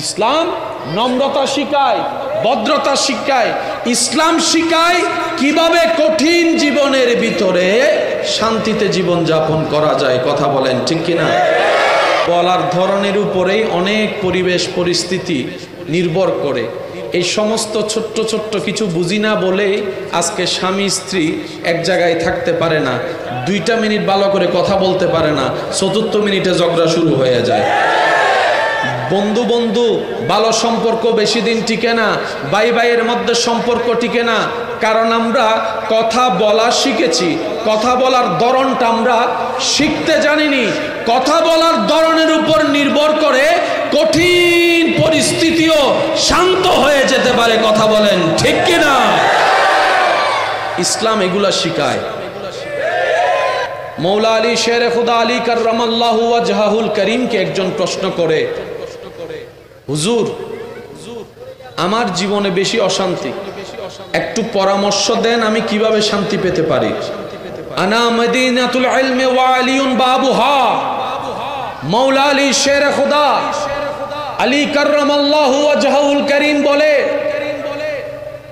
ইসলাম নম্রতা শিখায়, ভদ্রতা শিখায়। ইসলাম শিখায় কিভাবে কঠিন জীবনের ভিতরে শান্তিতে জীবন যাপন করা যায়। কথা বলেন ঠিক কিনা? বলার ধরনের উপরেই অনেক পরিবেশ পরিস্থিতি নির্ভর করে। এই সমস্ত ছোট্ট ছোট্ট কিছু বুঝি না বলে আজকে স্বামী স্ত্রী এক জায়গায় থাকতে পারে না, 2টা মিনিট ভালো করে কথা বলতে পারে না, 4র্থ মিনিটে ঝগড়া শুরু হয়ে যায়। বন্ধু বন্ধু ভালো সম্পর্ক বেশি দিন টিকে না, ভাই ভাইয়ের মধ্যে সম্পর্ক টিকে না, কারণ আমরা কথা বলা শিখেছি, কথা বলার ধরনটা আমরা শিখতে জানিনি। কথা বলার ধরনের উপর নির্ভর করে কঠিন পরিস্থিতিও শান্ত হয়ে যেতে পারে। কথা বলেন ঠিক কিনা? ইসলাম এগুলা শিখায়। মৌলা আলী শের খুদা আলী কাররামাল্লাহু ওয়াজহাহুল করিমকে একজন প্রশ্ন করে, হুজুর আমার জীবনে বেশি অশান্তি, একটু পরামর্শ দেন আমি কিভাবে শান্তি পেতে পারি। আনা মদিনাতুল ইলমি ওয়া আলিউন বাবুহা। মৌলা আলী শের খুদা আলী কাররামাল্লাহু ওয়াজহাহুল করিম বলে,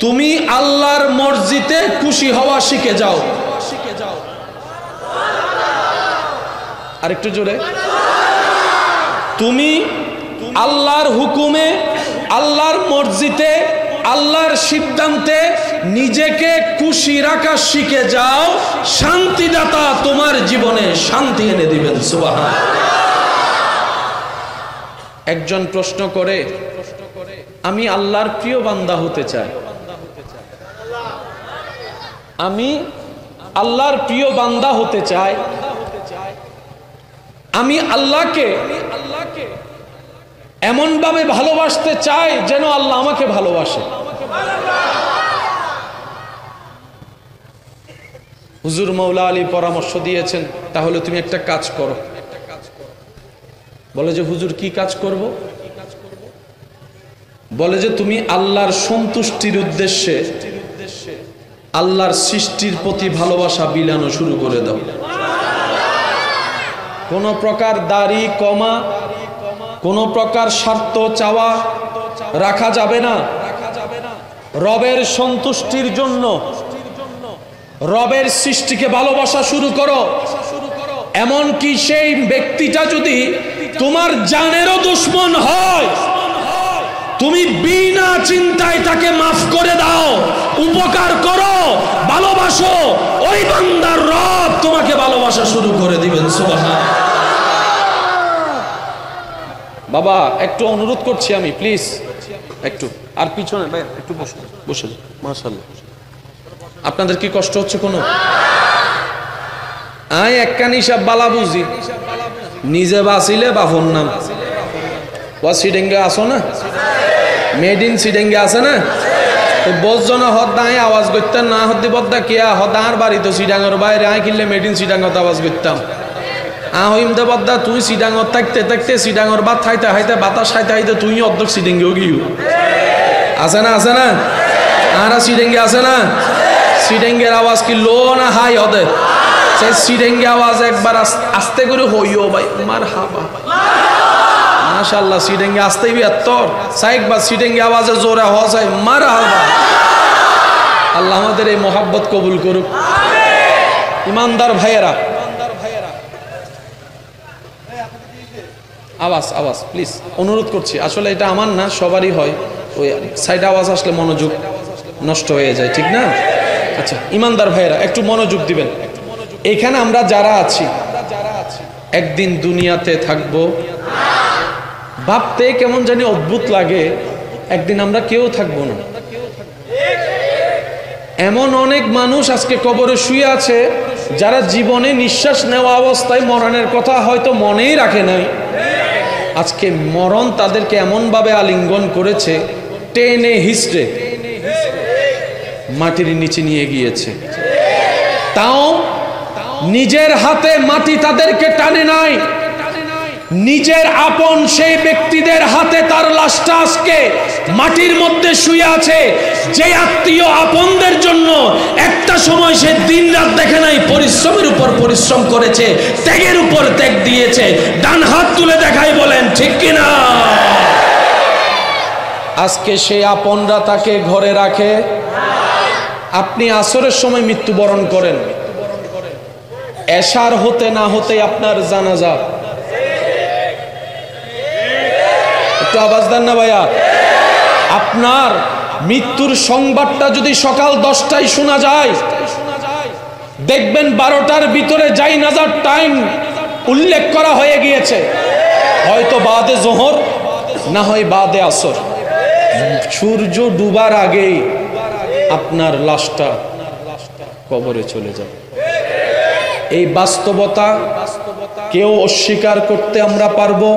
তুমি আল্লাহর মর্জিতে খুশি হওয়া শিখে যাও। আরেকটু জোরে। তুমি আল্লাহর হুকুমে, আল্লাহর মর্জিতে, আল্লাহর সিদ্ধান্তে নিজেকে খুশি রাখা শিখে যাও। শান্তিদাতা তোমার জীবনে শান্তি এনে দিবেন। সুবহানাল্লাহ। একজন প্রশ্ন করে, আমি আল্লাহর প্রিয় বান্দা হতে চাই, আমি আল্লাহর প্রিয় বান্দা হতে চাই, আমি আল্লাহকে এমন ভাবে ভালোবাসতে চাই যেন আল্লাহ আমাকে ভালোবাসে। হুজুর মৌলা আলী পরামর্শ দিয়েছেন, তাহলে তুমি একটা কাজ করো। বলে যে হুজুর কি কাজ করব? বলে যে তুমি আল্লাহর সন্তুষ্টির উদ্দেশ্যে আল্লাহর সৃষ্টির প্রতি ভালোবাসা বিলানো শুরু করে দাও। কোন প্রকার দাড়ি কমা, কোন প্রকার স্বার্থ চাওয়া রাখা যাবে না। রবের সন্তুষ্টির জন্য রবের সৃষ্টিকে ভালোবাসা শুরু করো। এমনকি সেই ব্যক্তিটা যদি তোমার জানেরও দুশমন হয়, তুমি বিনা চিন্তায় তাকে মাফ করে দাও, উপকার করো, ভালোবাসো। ওই বান্দার রব তোমাকে ভালোবাসা শুরু করে দিবেন। সুবহানাল্লাহ। বাবা একটু অনুরোধ করছি আমি, প্লিজ একটু আর পিছনে ভাই একটু বসে বসে। মাশাআল্লাহ। আপনাদের কি কষ্ট হচ্ছে কোনো? আয় একখানি সব বালা বুঝি, নিজে বাঁচিলে বাফর নাম। ও সিডেঙ্গে আসো না, মেড ইন সিডেঙ্গে আছে না, বসজন হদ দাঁড়িয়ে আওয়াজ করতেন না, হদ্দি বদ্দা কিয়া হদার বাড়ি তো সিডাঙ্গর বাইরে আয় কিনলে মেড ইন সিডাঙ্গত আওয়াজ করতাম। আহিমদে বদ্দা তুই সিডাঙ্গর থাকতে থাকতে সিডাঙ্গর বাদ খাইতে খাইতে বাতাস খাইতে খাইতে তুই অর্ধেক সিডেঙ্গেও গিয়েও আছে না, আছে না? আরা সিডেঙ্গে আছে না? সিডেঙ্গের আওয়াজ কি লো না হাই হদে? সেই সিডেঙ্গে আওয়াজ একবার আস্তে করে হইও ভাই মার হাবা। মাশাআল্লাহ। সিডেঙ্গে আসতেই বিয়াত্তর সাইকবার সিডেঙ্গে আওয়াজে জোরে হওয়া যায় মার হাবা। আল্লাহ আমাদের এই মোহাব্বত কবুল করুক। ইমানদার ভাইয়েরা, আওয়াজ আওয়াজ প্লিজ অনুরোধ করছি। আসলে এটা আমার না, সবারই হয়। ওই সাইড আওয়াজ আসলে মনোযোগ নষ্ট হয়ে যায়, ঠিক না? আচ্ছা ইমানদার ভাইয়েরা একটু মনোযোগ দিবেন। এখানে আমরা যারা আছি একদিন দুনিয়াতে থাকবো, ভাবতে কেমন জানি অদ্ভুত লাগে। একদিন আমরা কেউ থাকবো না। এমন অনেক মানুষ আজকে কবরে শুয়ে আছে যারা জীবনে নিঃশ্বাস নেওয়া অবস্থায় মরণের কথা হয়তো মনেই রাখে নাই। আজকে মরণ তাদেরকে এমন ভাবে আলিঙ্গন করেছে, টেনে হিস্ট্রে মাটির নিচে নিয়ে গিয়েছে। তাও নিজের হাতে মাটি তাদেরকে টানে নাই, নিজের আপন সেই ব্যক্তিদের হাতে তার লাশটা আজকে মাটির মধ্যে শুয়ে আছে। যে আত্মীয় আপনদের জন্য একটা সময় সে দিন রাত দেখে নাই, পরিশ্রমের উপর পরিশ্রম করেছে, ত্যাগের উপর ত্যাগ দিয়েছে। ডান হাত তুলে দেখাই বলেন ঠিক কিনা? আজকে সে আপনরা তাকে ঘরে রাখে। আপনি আসরের সময় মৃত্যুবরণ করেন, এশার হতে না হতে আপনার জানাজা। একটু আওয়াজ দেন না ভাইয়া। আপনার মৃত্যুর সংবাদটা যদি সকাল 10টায় শোনা যায়, দেখবেন 12টার ভিতরে জানাজার টাইম উল্লেখ করা হয়ে গিয়েছে, হয়তো বাদে জোহর, না হয় বাদে আসর। সূর্য ডুবার আগেই আপনার লাশটা কবরে চলে যাবে। এই বাস্তবতা কেউ অস্বীকার করতে আমরা পারবো?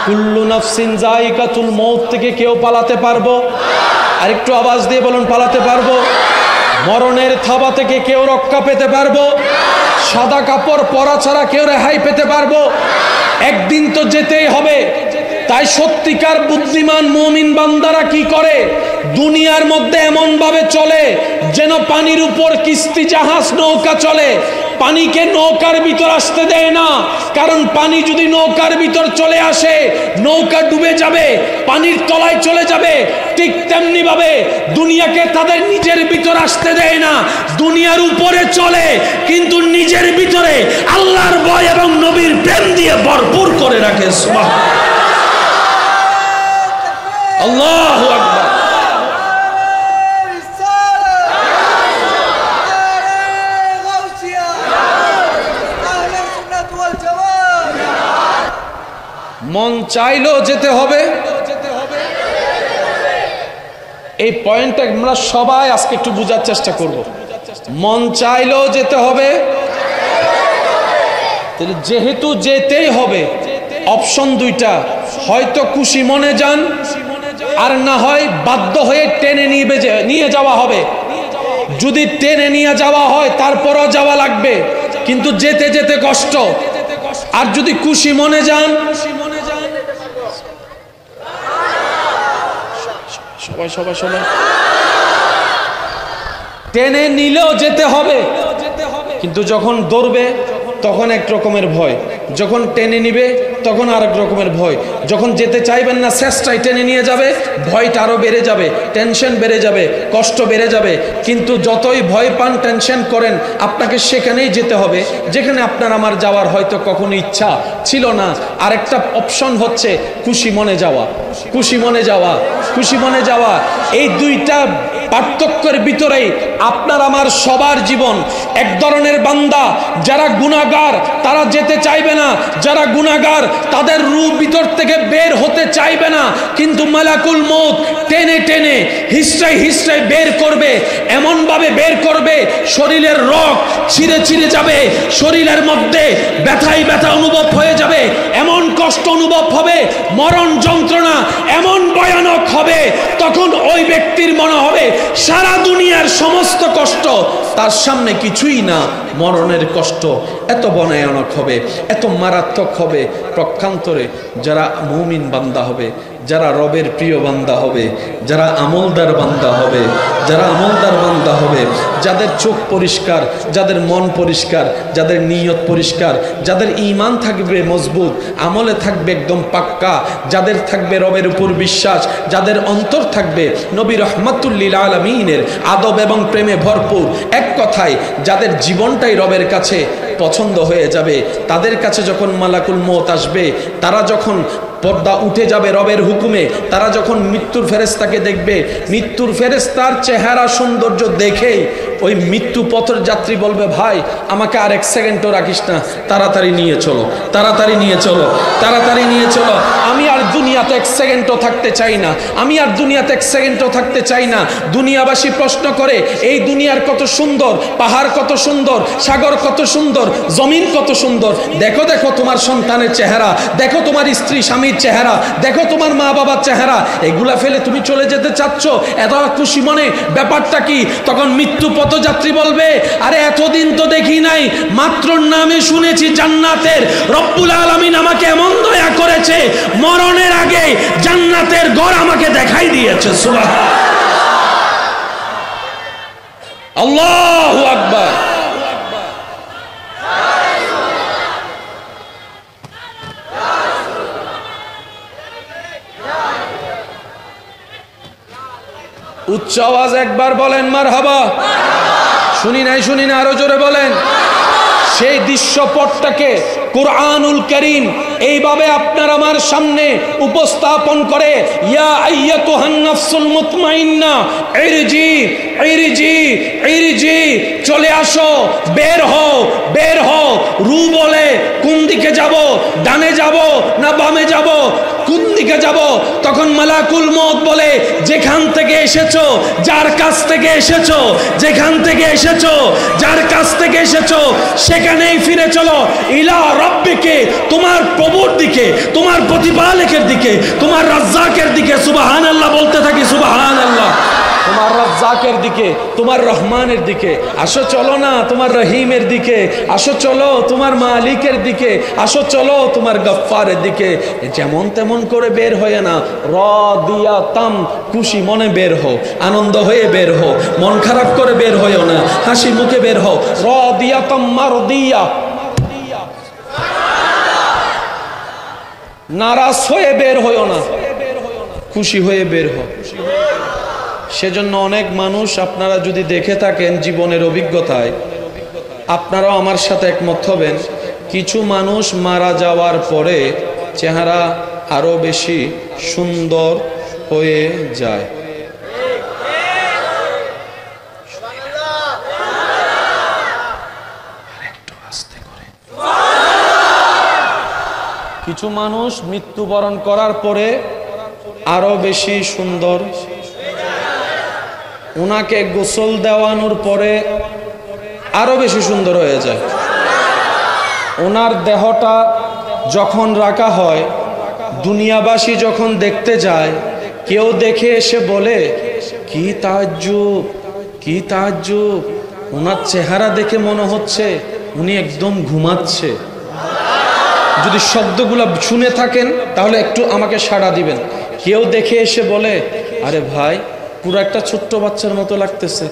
কুল্লু নাফসিন যায়িকাতুল মউত থেকে কেউ পালাতে পারবো? আর একটু আওয়াজ দিয়ে বলুন, পালাতে পারবো? মরণের থাবা থেকে কেউ রক্ষা পেতে পারবো? সাদা কাপড় পরা ছাড়া কেউ রেহাই পেতে পারবো? একদিন তো যেতেই হবে। তাই সত্যিকার বুদ্ধিমান মুমিন বান্দারা কি করে? দুনিয়ার মধ্যে এমন ভাবে চলে যেন পানির উপর কিস্তি জাহাজ নৌকা চলে। পানিকে নৌকার ভিতর আসতে দেয় না, কারণ পানি যদি নৌকার ভিতর চলে আসে নৌকা ডুবে যাবে, পানির তলায় চলে যাবে। ঠিক তেমনি ভাবে দুনিয়াকে তাদের নিজের ভিতর আসতে দেয় না, দুনিয়ার উপরে চলে কিন্তু নিজের ভিতরে আল্লাহর ভয় এবং নবীর প্রেম দিয়ে ভরপুর করে রাখে। সুবহানাল্লাহ, আল্লাহু আকবার। মন চাইলেও যেতে হবে। এই পয়েন্টটা আমরা সবাই আজকে একটু বোঝার চেষ্টা করব। মন চাইলেও যেতে হবে, যেহেতু যেতেই হবে, অপশন দুইটা, হয়তো খুশি মনে যান, আর না হয় বাধ্য হয়ে টেনে নিয়ে যাওয়া হবে। যদি টেনে নিয়ে যাওয়া হয় তারপরও যাওয়া লাগবে, কিন্তু যেতে যেতে কষ্ট। আর যদি খুশি মনে যান, সবাই সবাই সবাই টেনে নিলেও যেতে হবে, কিন্তু যখন দৌড়বে তখন এক রকমের ভয়, যখন টেনে নিবে তখন আরেক রকমের ভয়। যখন যেতে চাইবেন না, চেষ্টায় টেনে নিয়ে যাবে, ভয়টা আরো বেড়ে যাবে, টেনশন বেড়ে যাবে, কষ্ট বেড়ে যাবে। কিন্তু যতই ভয় পান, টেনশন করেন, আপনাকে সেখানেই যেতে হবে যেখানে আপনার আমার যাওয়ার হয়তো কখনো ইচ্ছা ছিল না। আরেকটা অপশন হচ্ছে খুশি মনে যাওয়া, খুশি মনে যাওয়া, খুশি মনে যাওয়া। এই দুইটা পার্থক্যের ভিতরেই আপনার আমার সবার জীবন। এক ধরনের বান্দা যারা গুনাহগার তারা যেতে চাইবে না, যারা গুনাহগার তাদের রূহ ভিতর থেকে বের হতে চাইবে না, কিন্তু মালাকুল মউত টেনে টেনে হিস্ট্রাই হিস্ট্রাই বের করবে, এমন ভাবে বের করবে শরীরের রগ ছিঁড়ে ছিঁড়ে যাবে, শরীরের মধ্যে ব্যথাই ব্যথা অনুভব হয়ে যাবে, এমন কষ্ট অনুভব হবে, মরণ যন্ত্রণা এমন ভয়ানক হবে, তখন ওই ব্যক্তির মনে হবে সারা দুনিয়ার সমস্ত কষ্ট তার সামনে কিছুই না। মরণের কষ্ট এত ভয়ানক হবে, এত মারাত্মক হবে। পক্ষান্তরে যারা মুমিন বান্দা হবে, যারা রবের প্রিয় বান্দা হবে, যারা আমলদার বান্দা হবে, যারা আমলদার বান্দা হবে, যাদের চোখ পরিষ্কার, যাদের মন পরিষ্কার, যাদের নিয়ত পরিষ্কার, যাদের ঈমান থাকবে মজবুত, আমলে থাকবে একদম পাক্কা, যাদের থাকবে রবের উপর বিশ্বাস, যাদের অন্তর থাকবে নবী রাহমাতুল লিল আলামিনের আদব এবং প্রেমে ভরপুর, এক কথায় যাদের জীবনটাই রবের কাছে পছন্দ হয়ে যাবে, তাদের কাছে যখন মালাকুল মউত আসবে, তারা যখন পর্দা উঠে যাবে রবের হুকুমে, তারা যখন মৃত্যুর ফেরেশতাকে দেখবে, মৃত্যুর ফেরেশতার চেহারা সৌন্দর্য দেখেই ওই মৃত্যু পথের যাত্রী বলবে, ভাই আমাকে আর এক সেকেন্ডও রাখিস না, তাড়াতাড়ি নিয়ে চলো, তাড়াতাড়ি নিয়ে চলো, তাড়াতাড়ি নিয়ে চলো। আমি আর দুনিয়াতে এক সেকেন্ডও থাকতে চাই না, আমি আর দুনিয়াতে এক সেকেন্ডও থাকতে চাই না। দুনিয়াবাসী প্রশ্ন করে, এই দুনিয়ার কত সুন্দর, পাহাড় কত সুন্দর, সাগর কত সুন্দর, জমিন কত সুন্দর, দেখো দেখো তোমার সন্তানের চেহারা, দেখো তোমার স্ত্রী স্বামীর চেহারা, দেখো তোমার মা বাবার চেহারা, এগুলা ফেলে তুমি চলে যেতে চাচ্ছ এত খুশি মনে, ব্যাপারটা কি? তখন মৃত্যু পথযাত্রী বলবে, আরে এতদিন তো দেখি নাই, মাত্র নামে শুনেছি জান্নাতের, রব্বুল আলামিন আমাকে এমন দয়া করেছে, মরণের আগে জান্নাতের ঘর আমাকে দেখাই দিয়েছে। সুবহানাল্লাহ, আল্লাহু আকবার। উচ্চ আওয়াজ একবার বলেন মারহাবা। শুনি না আরো জোরে বলেন। সেই দৃশ্যপটটাকে কুরআনুল কারীম এইভাবে আপনার আমার সামনে উপস্থাপন করে, ইয়া আইয়াতুহান নাফসুল মুতমাইন্না ইরজি, চলে আসো, বের হও। রু বলে কোন দিকে যাব, ডানে যাব না বামে যাব, কোন দিকে যাব? তখন মালাকুল মউত বলে, যেখান থেকে এসেছো, যার কাছ থেকে এসেছো, যেখান থেকে এসেছো, যার কাছ থেকে এসেছো, সেখানেই ফিরে চলো। ইলা রাব্বিকে, তোমার প্রভুর দিকে, তোমার প্রতিপালকের দিকে, তোমার রাজ্জাকের দিকে। সুবহানাল্লাহ বলতে থাকি, সুবহানাল্লাহ। তোমার রাজ্জাকের দিকে, তোমার রহমানের দিকে আসো, চলো না তোমার রহিমের দিকে আসো, চলো তোমার মালিকের দিকে আসো, চলো তোমার গফফারের দিকে। যেমন তেমন করে বের হয়ে না, রাদিয়াতাম, খুশি মনে বের হও, আনন্দ হয়ে বের হও, মন খারাপ করে বের হইও না, হাসি মুখে বের হও। রাদিয়াতাম মারদিয়া, নারাজ হয়ে বের হইও না, খুশি হয়ে বের হও। সেজন্য অনেক মানুষ, আপনারা যদি দেখে থাকেন জীবনের অভিজ্ঞতায়, আপনারাও আমার সাথে একমত হবেন, কিছু মানুষ মারা যাওয়ার পরে চেহারা আরো বেশি সুন্দর হয়ে যায়। কিছু মানুষ মৃত্যুবরণ করার পরে আরো বেশি সুন্দর, ওনাকে গোসল দেওয়ানোর পরে আরো বেশি সুন্দর হয়ে যায়। ওনার দেহটা যখন রাখা হয়, দুনিয়াবাসী যখন দেখতে যায়, কেউ দেখে এসে বলে, কি তাজ্জুব, কি তাজ্জুব, ওনার চেহারা দেখে মনে হচ্ছে উনি একদম ঘুমাচ্ছে। যদি শব্দগুলো শুনে থাকেন তাহলে একটু আমাকে সাড়া দিবেন। কেউ দেখে এসে বলে, আরে ভাই, পুরো একটা ছোট্ট বাচ্চার মতো লাগতেছে,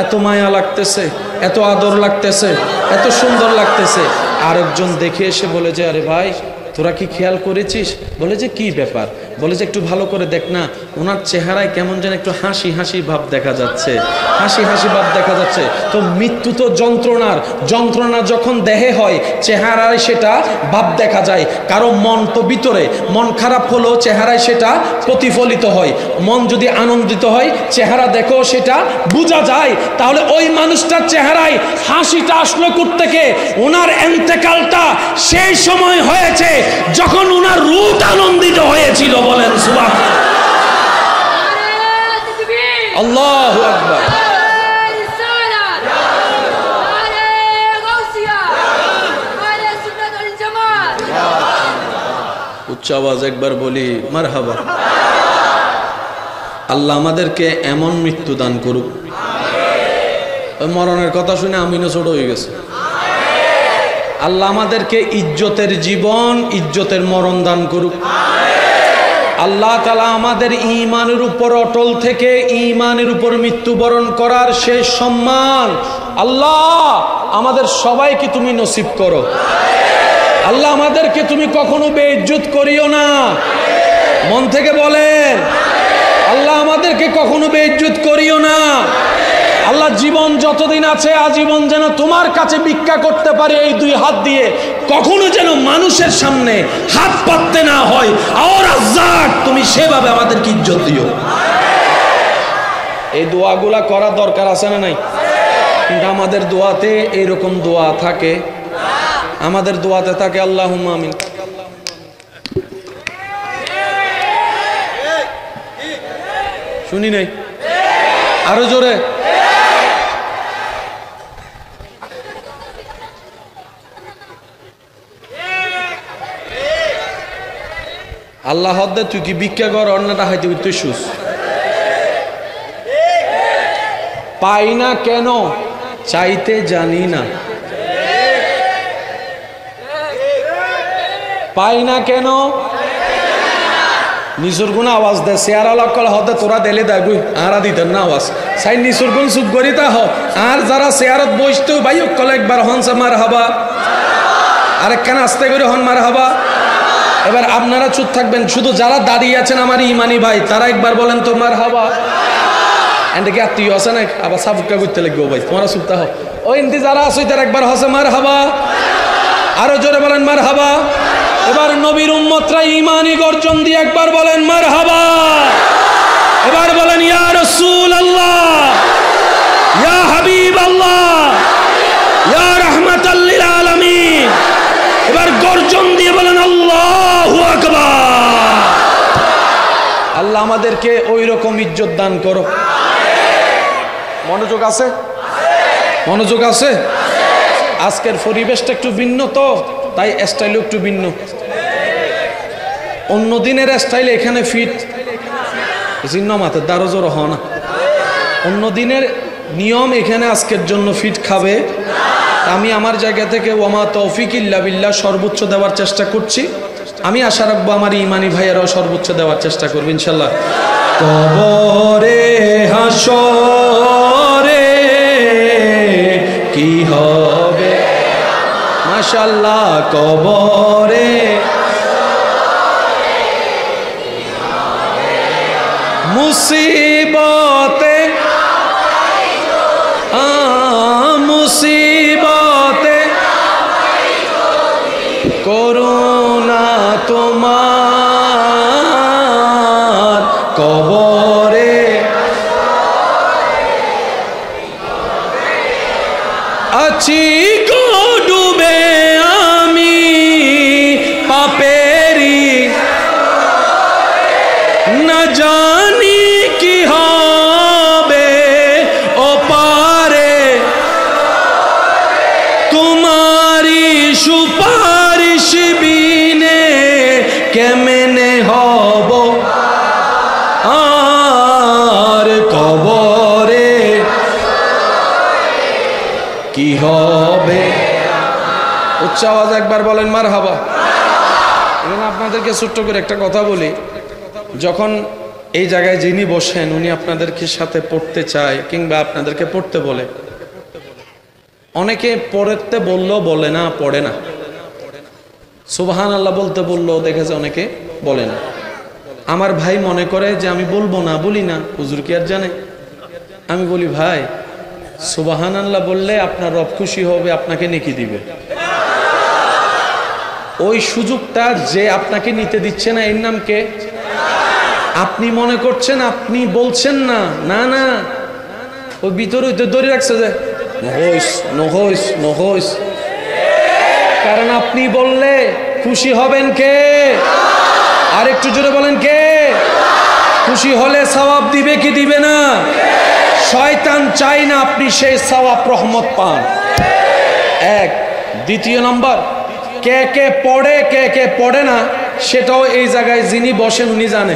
এত মায়া লাগতেছে, এত আদর লাগতেছে, এত সুন্দর লাগতেছে। আরেকজন দেখে এসে বলে যে, আরে ভাই, তোরা কি খেয়াল করেছিস? বলে যে, কি ব্যাপার? বলে যে, একটু ভালো করে দেখ না, ওনার চেহারায় কেমন যেন একটু হাসি হাসি ভাব দেখা যাচ্ছে, হাসি হাসি ভাব দেখা যাচ্ছে। তো মৃত্যু তো যন্ত্রণা যখন দেহে হয়, চেহারায় সেটা ভাব দেখা যায়। কারো মন তো ভিতরে, মন খারাপ হলেও চেহারায় সেটা প্রতিফলিত হয়। মন যদি আনন্দিত হয়, চেহারা দেখো সেটা বোঝা যায়। তাহলে ওই মানুষটার চেহারায় হাসিটা আসলো কোত্থেকে? ওনার ইন্তেকালটা সেই সময় হয়েছে যখন ওনার রূহ আনন্দিত হয়েছিল। বলেন সুবহানাল্লাহ, আল্লাহু আকবার। উচ্চ আওয়াজ একবার বলি মারহাবা। আল্লাহ আমাদেরকে এমন মৃত্যু দান করুক। ওই মরণের কথা শুনে আমিনও ছোট হয়ে গেছে। আল্লাহ আমাদেরকে ইজ্জতের জীবন, ইজ্জতের মরণ দান করুক। আল্লাহ তাআলা আমাদের ঈমানের উপর অটল থেকে ঈমানের উপর মৃত্যুবরণ করার শেষ সম্মান আল্লাহ আমাদের সবাইকে তুমি নসিব করো। আল্লাহ আমাদেরকে তুমি কখনো বেইজ্জত করিও না। মন থেকে বলেন, আল্লাহ আমাদেরকে কখনো বেইজ্জত করিও না। আল্লাহ জীবন যতদিন আছে আজীবন যেন তোমার কাছে ভিক্ষা করতে পারে এই দুই হাত দিয়ে, কখনো যেন মানুষের সামনে হাত পাততে না হয়। আর রাজ্জাক, তুমি সেভাবে আমাদেরকে ইজ্জত দিও। এই দোয়াগুলা করা দরকার আছে না নাই? কিন্তু আমাদের দোয়াতে এইরকম দোয়া থাকে, আমাদের দোয়াতে থাকে আল্লাহুম্মা আমিন। শুনি নাই? আরো জোরে। আল্লাহ হদ্দে তুই কি ভিক্ষা কর, অন্যটা হাইতে তুই সুস পাই না কেন? চাইতে জানি না। পাই না কেন? নিসুর গুণ আওয়াজ দে শেয়ার আলাকল হতে তোরা দেলে দেগুই আরা দিতেন না আওয়াজ সাই নিসুর গুণ চুপ করি তা হ। আর যারা শেয়ারত বসতো ভাই কল একবার হন মার হাবা, আরেকখান আস্তে করে হন মার হাবা। এবার আপনারা চুপ থাকবেন, শুধু যারা দাঁড়িয়ে আছেন আমার ইমানি ভাই, তারা একবার বলেন তো মার হাবা। এন্ডে কি আত্মীয় আছে না আবার সাবুকা করতে লাগবে ভাই তোমরা সুপ্তা হও ওই ইন্দি যারা আছে তার একবার হসে মার হাবা আরো জোরে বলেন মার হাবা এবার নবীর উম্মতরা ঈমানি গর্জন দিয়ে একবার বলেন মার হাবা এবার বলেন ইয়া রাসূলুল্লাহ ইয়া হাবিবাল্লাহ ইয়া রাহমাতাল লিল আলামিন এবার গর্জন দিয়ে বলেন আল্লাহু আকবার আল্লাহ আমাদেরকে ওই রকম ইজ্জত দান করো মনোযোগ আছে মনোযোগ আছে আজকের পরিবেশটা একটু ভিন্ন তো তাই স্টাইলও একটু ভিন্ন অন্য দিনের স্টাইলে এখানে ফিট জিন্ন মাথা দারো জোর হ না অন্য দিনের নিয়ম এখানে আজকের জন্য ফিট খাবে আমি আমার জায়গা থেকে ওয়ামা তৌফিক ইল্লা বিল্লাহ সর্বোচ্চ দেওয়ার চেষ্টা করছি আমি আশা রাখবো আমার ইমানি ভাইয়েরাও সর্বোচ্চ দেওয়ার চেষ্টা করবো ইনশাল্লাহ কবরে হাসরে কি হবে মাশাআল্লাহ কবরে মুসিবতে মুসিবতে করুণা তোমার কবরে আছি গো ডুবে আমি পাপেরি না জানি কি হবে ও পারে তোমারি সুপারিশ বিনে কেমনে হব আর কবরে কি হবে উচ্চ আওয়াজ একবার বলেন মারহাবা এখানে আপনাদেরকে ছোট্ট করে একটা কথা বলি যখন এই জায়গায় যিনি বসেন উনি আপনাদেরকে সাথে পড়তে চায় কিংবা আপনাদেরকে পড়তে বলে অনেকে পড়তে বললেও বলে না পড়ে না সুবহানাল্লাহ বলতে বললেও দেখেছে অনেকে বলে না আমার ভাই মনে করে যে আমি বলবো না বলি না হুজুর কি আর জানে আমি বলি ভাই সুবহানাল্লাহ বললে আপনার রব খুশি হবে আপনাকে নেকি দিবে ওই সুযোগটা যে আপনাকে নিতে দিচ্ছে না এর নাম কে আপনি মনে করছেন আপনি বলছেন না না না ওই ভিতরে ধরে রাখছে যে নহইস নহইস নহইস কারণ আপনি বললে খুশি হবেন কে আর একটু জোরে বলেন কে খুশি হলে সওয়াব দিবে কি দিবে না শয়তান চাই না আপনি সেই সওয়াব রহমত পান এক দ্বিতীয় নম্বর কে কে পড়ে কে কে পড়ে না সেটাও এই জায়গায় যিনি বসেন উনি জানে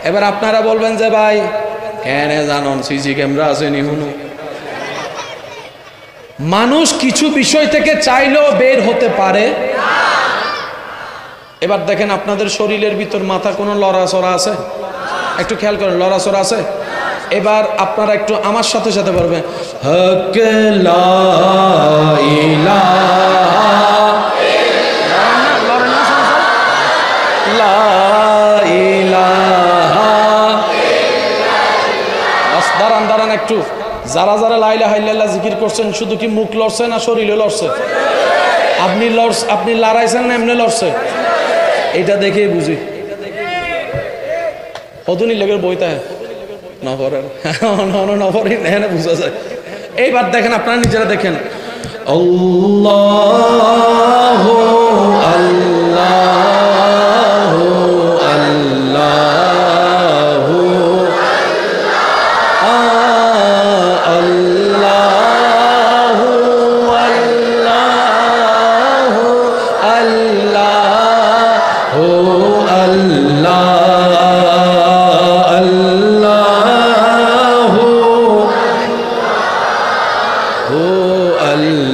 এবার আপনারা বলবেন যে ভাই কেন জানন সিসি ক্যামেরা আছে নি হুনু মানুষ কিছু বিষয় থেকে চাইলেও বের হতে পারে এবার দেখেন আপনাদের শরীরের ভিতর মাথা কোনো লড়াচড়া আছে একটু খেয়াল করেন লড়াচড়া আছে এবার আপনারা একটু আমার সাথে সাথে বলবেন হক লা ইলাহা লা ইলাহা দাঁড়ান দাঁড়ান একটু যারা যারা লা ইলাহা ইল্লাল্লাহ জিকির করছেন শুধু কি মুখ লড়ছে না শরীরও লড়ছে আপনি লড়াইছেন না এমনি লড়ছে এটা দেখেই বুঝি কতনি লেগের বইটা নফরের নফরের এখানে বুঝা যায় এইবার দেখেন আপনারা নিজেরা দেখেন আল্লাহু আল্লাহু আল্লাহু আল্লাহু আল্লাহু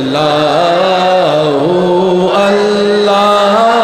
আল্লাহু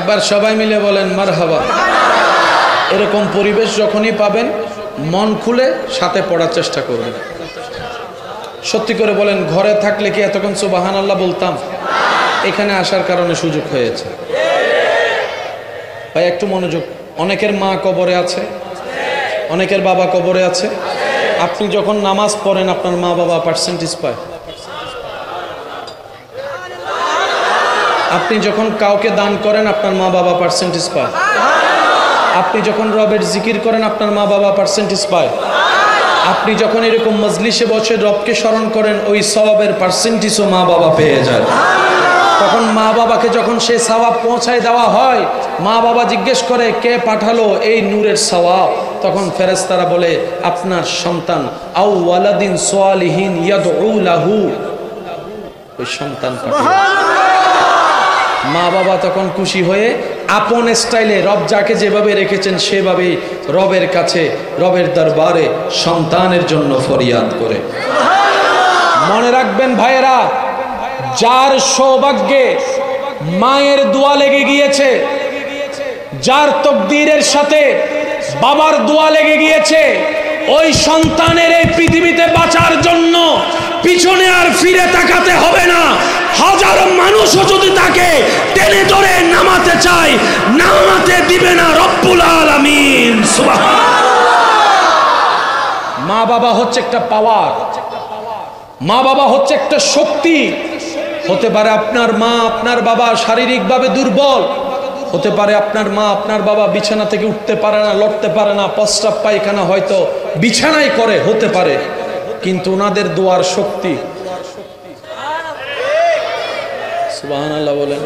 একবার সবাই মিলে বলেন মারহাবা। এরকম পরিবেশ যখনই পাবেন মন খুলে সাথে পড়ার চেষ্টা করবেন। সত্যি করে বলেন, ঘরে থাকলে কি এতক্ষণ সুবহানাল্লাহ বলতাম? এখানে আসার কারণে সুযোগ হয়েছে। ভাই একটু মনোযোগ। অনেকের মা কবরে আছে, অনেকের বাবা কবরে আছে। আপনি যখন নামাজ পড়েন আপনার মা বাবা পার্সেন্টেজ পায়। আপনি যখন কাউকে দান করেন আপনার মা বাবা পার্সেন্টেজ পায়। আপনি যখন রবের জিকির করেন আপনার মা বাবা পার্সেন্টেজ পায়। আপনি যখন এরকম মজলিসে বসে রবকে স্মরণ করেন ওই সওয়াবের পার্সেন্টেজও মা বাবা পেয়ে যায়। তখন মা বাবাকে যখন সেই সওয়াব পৌঁছায় দেওয়া হয়, মা বাবা জিজ্ঞেস করে কে পাঠালো এই নূরের সওয়াব? তখন ফেরেশতারা বলে আপনার সন্তান, আও ওয়ালাদিন সালিহিন ইয়াদউ লাহু, ওই সন্তান পাঠিয়ে। মা বাবা তখন খুশি হয়ে আপন স্টাইলে রব যাকে যেভাবে রেখেছেন সেভাবেই রবের কাছে, রবের দরবারে সন্তানের জন্য ফরিয়াদ করে। মনে রাখবেন ভাইয়েরা, যার সৌভাগ্যে মায়ের দোয়া লেগে গিয়েছে, যার তকদীরের সাথে বাবার দোয়া লেগে গিয়েছে, ওই সন্তানের এই পৃথিবীতে বাঁচার জন্য পিছনে আর ফিরে তাকাতে হবে না। হাজারো মানুষও যদি তাকে টেনে ধরে নামাতে চায়, নামাতে দিবে না রব্বুল আলামিন। সুবহানাল্লাহ। মা বাবা হচ্ছে একটা পাওয়ার, মা বাবা হচ্ছে একটা শক্তি। হতে পারে আপনার মা আপনার বাবা শারীরিকভাবে দুর্বল, হতে পারে আপনার মা আপনার বাবা বিছানা থেকে উঠতে পারে না, লড়তে পারে না, প্রস্রাব পায়খানা হয়তো বিছানায় করে, হতে পারে, কিন্তু ওনাদের দোয়ার শক্তি। সুবহানাল্লাহ বলেন।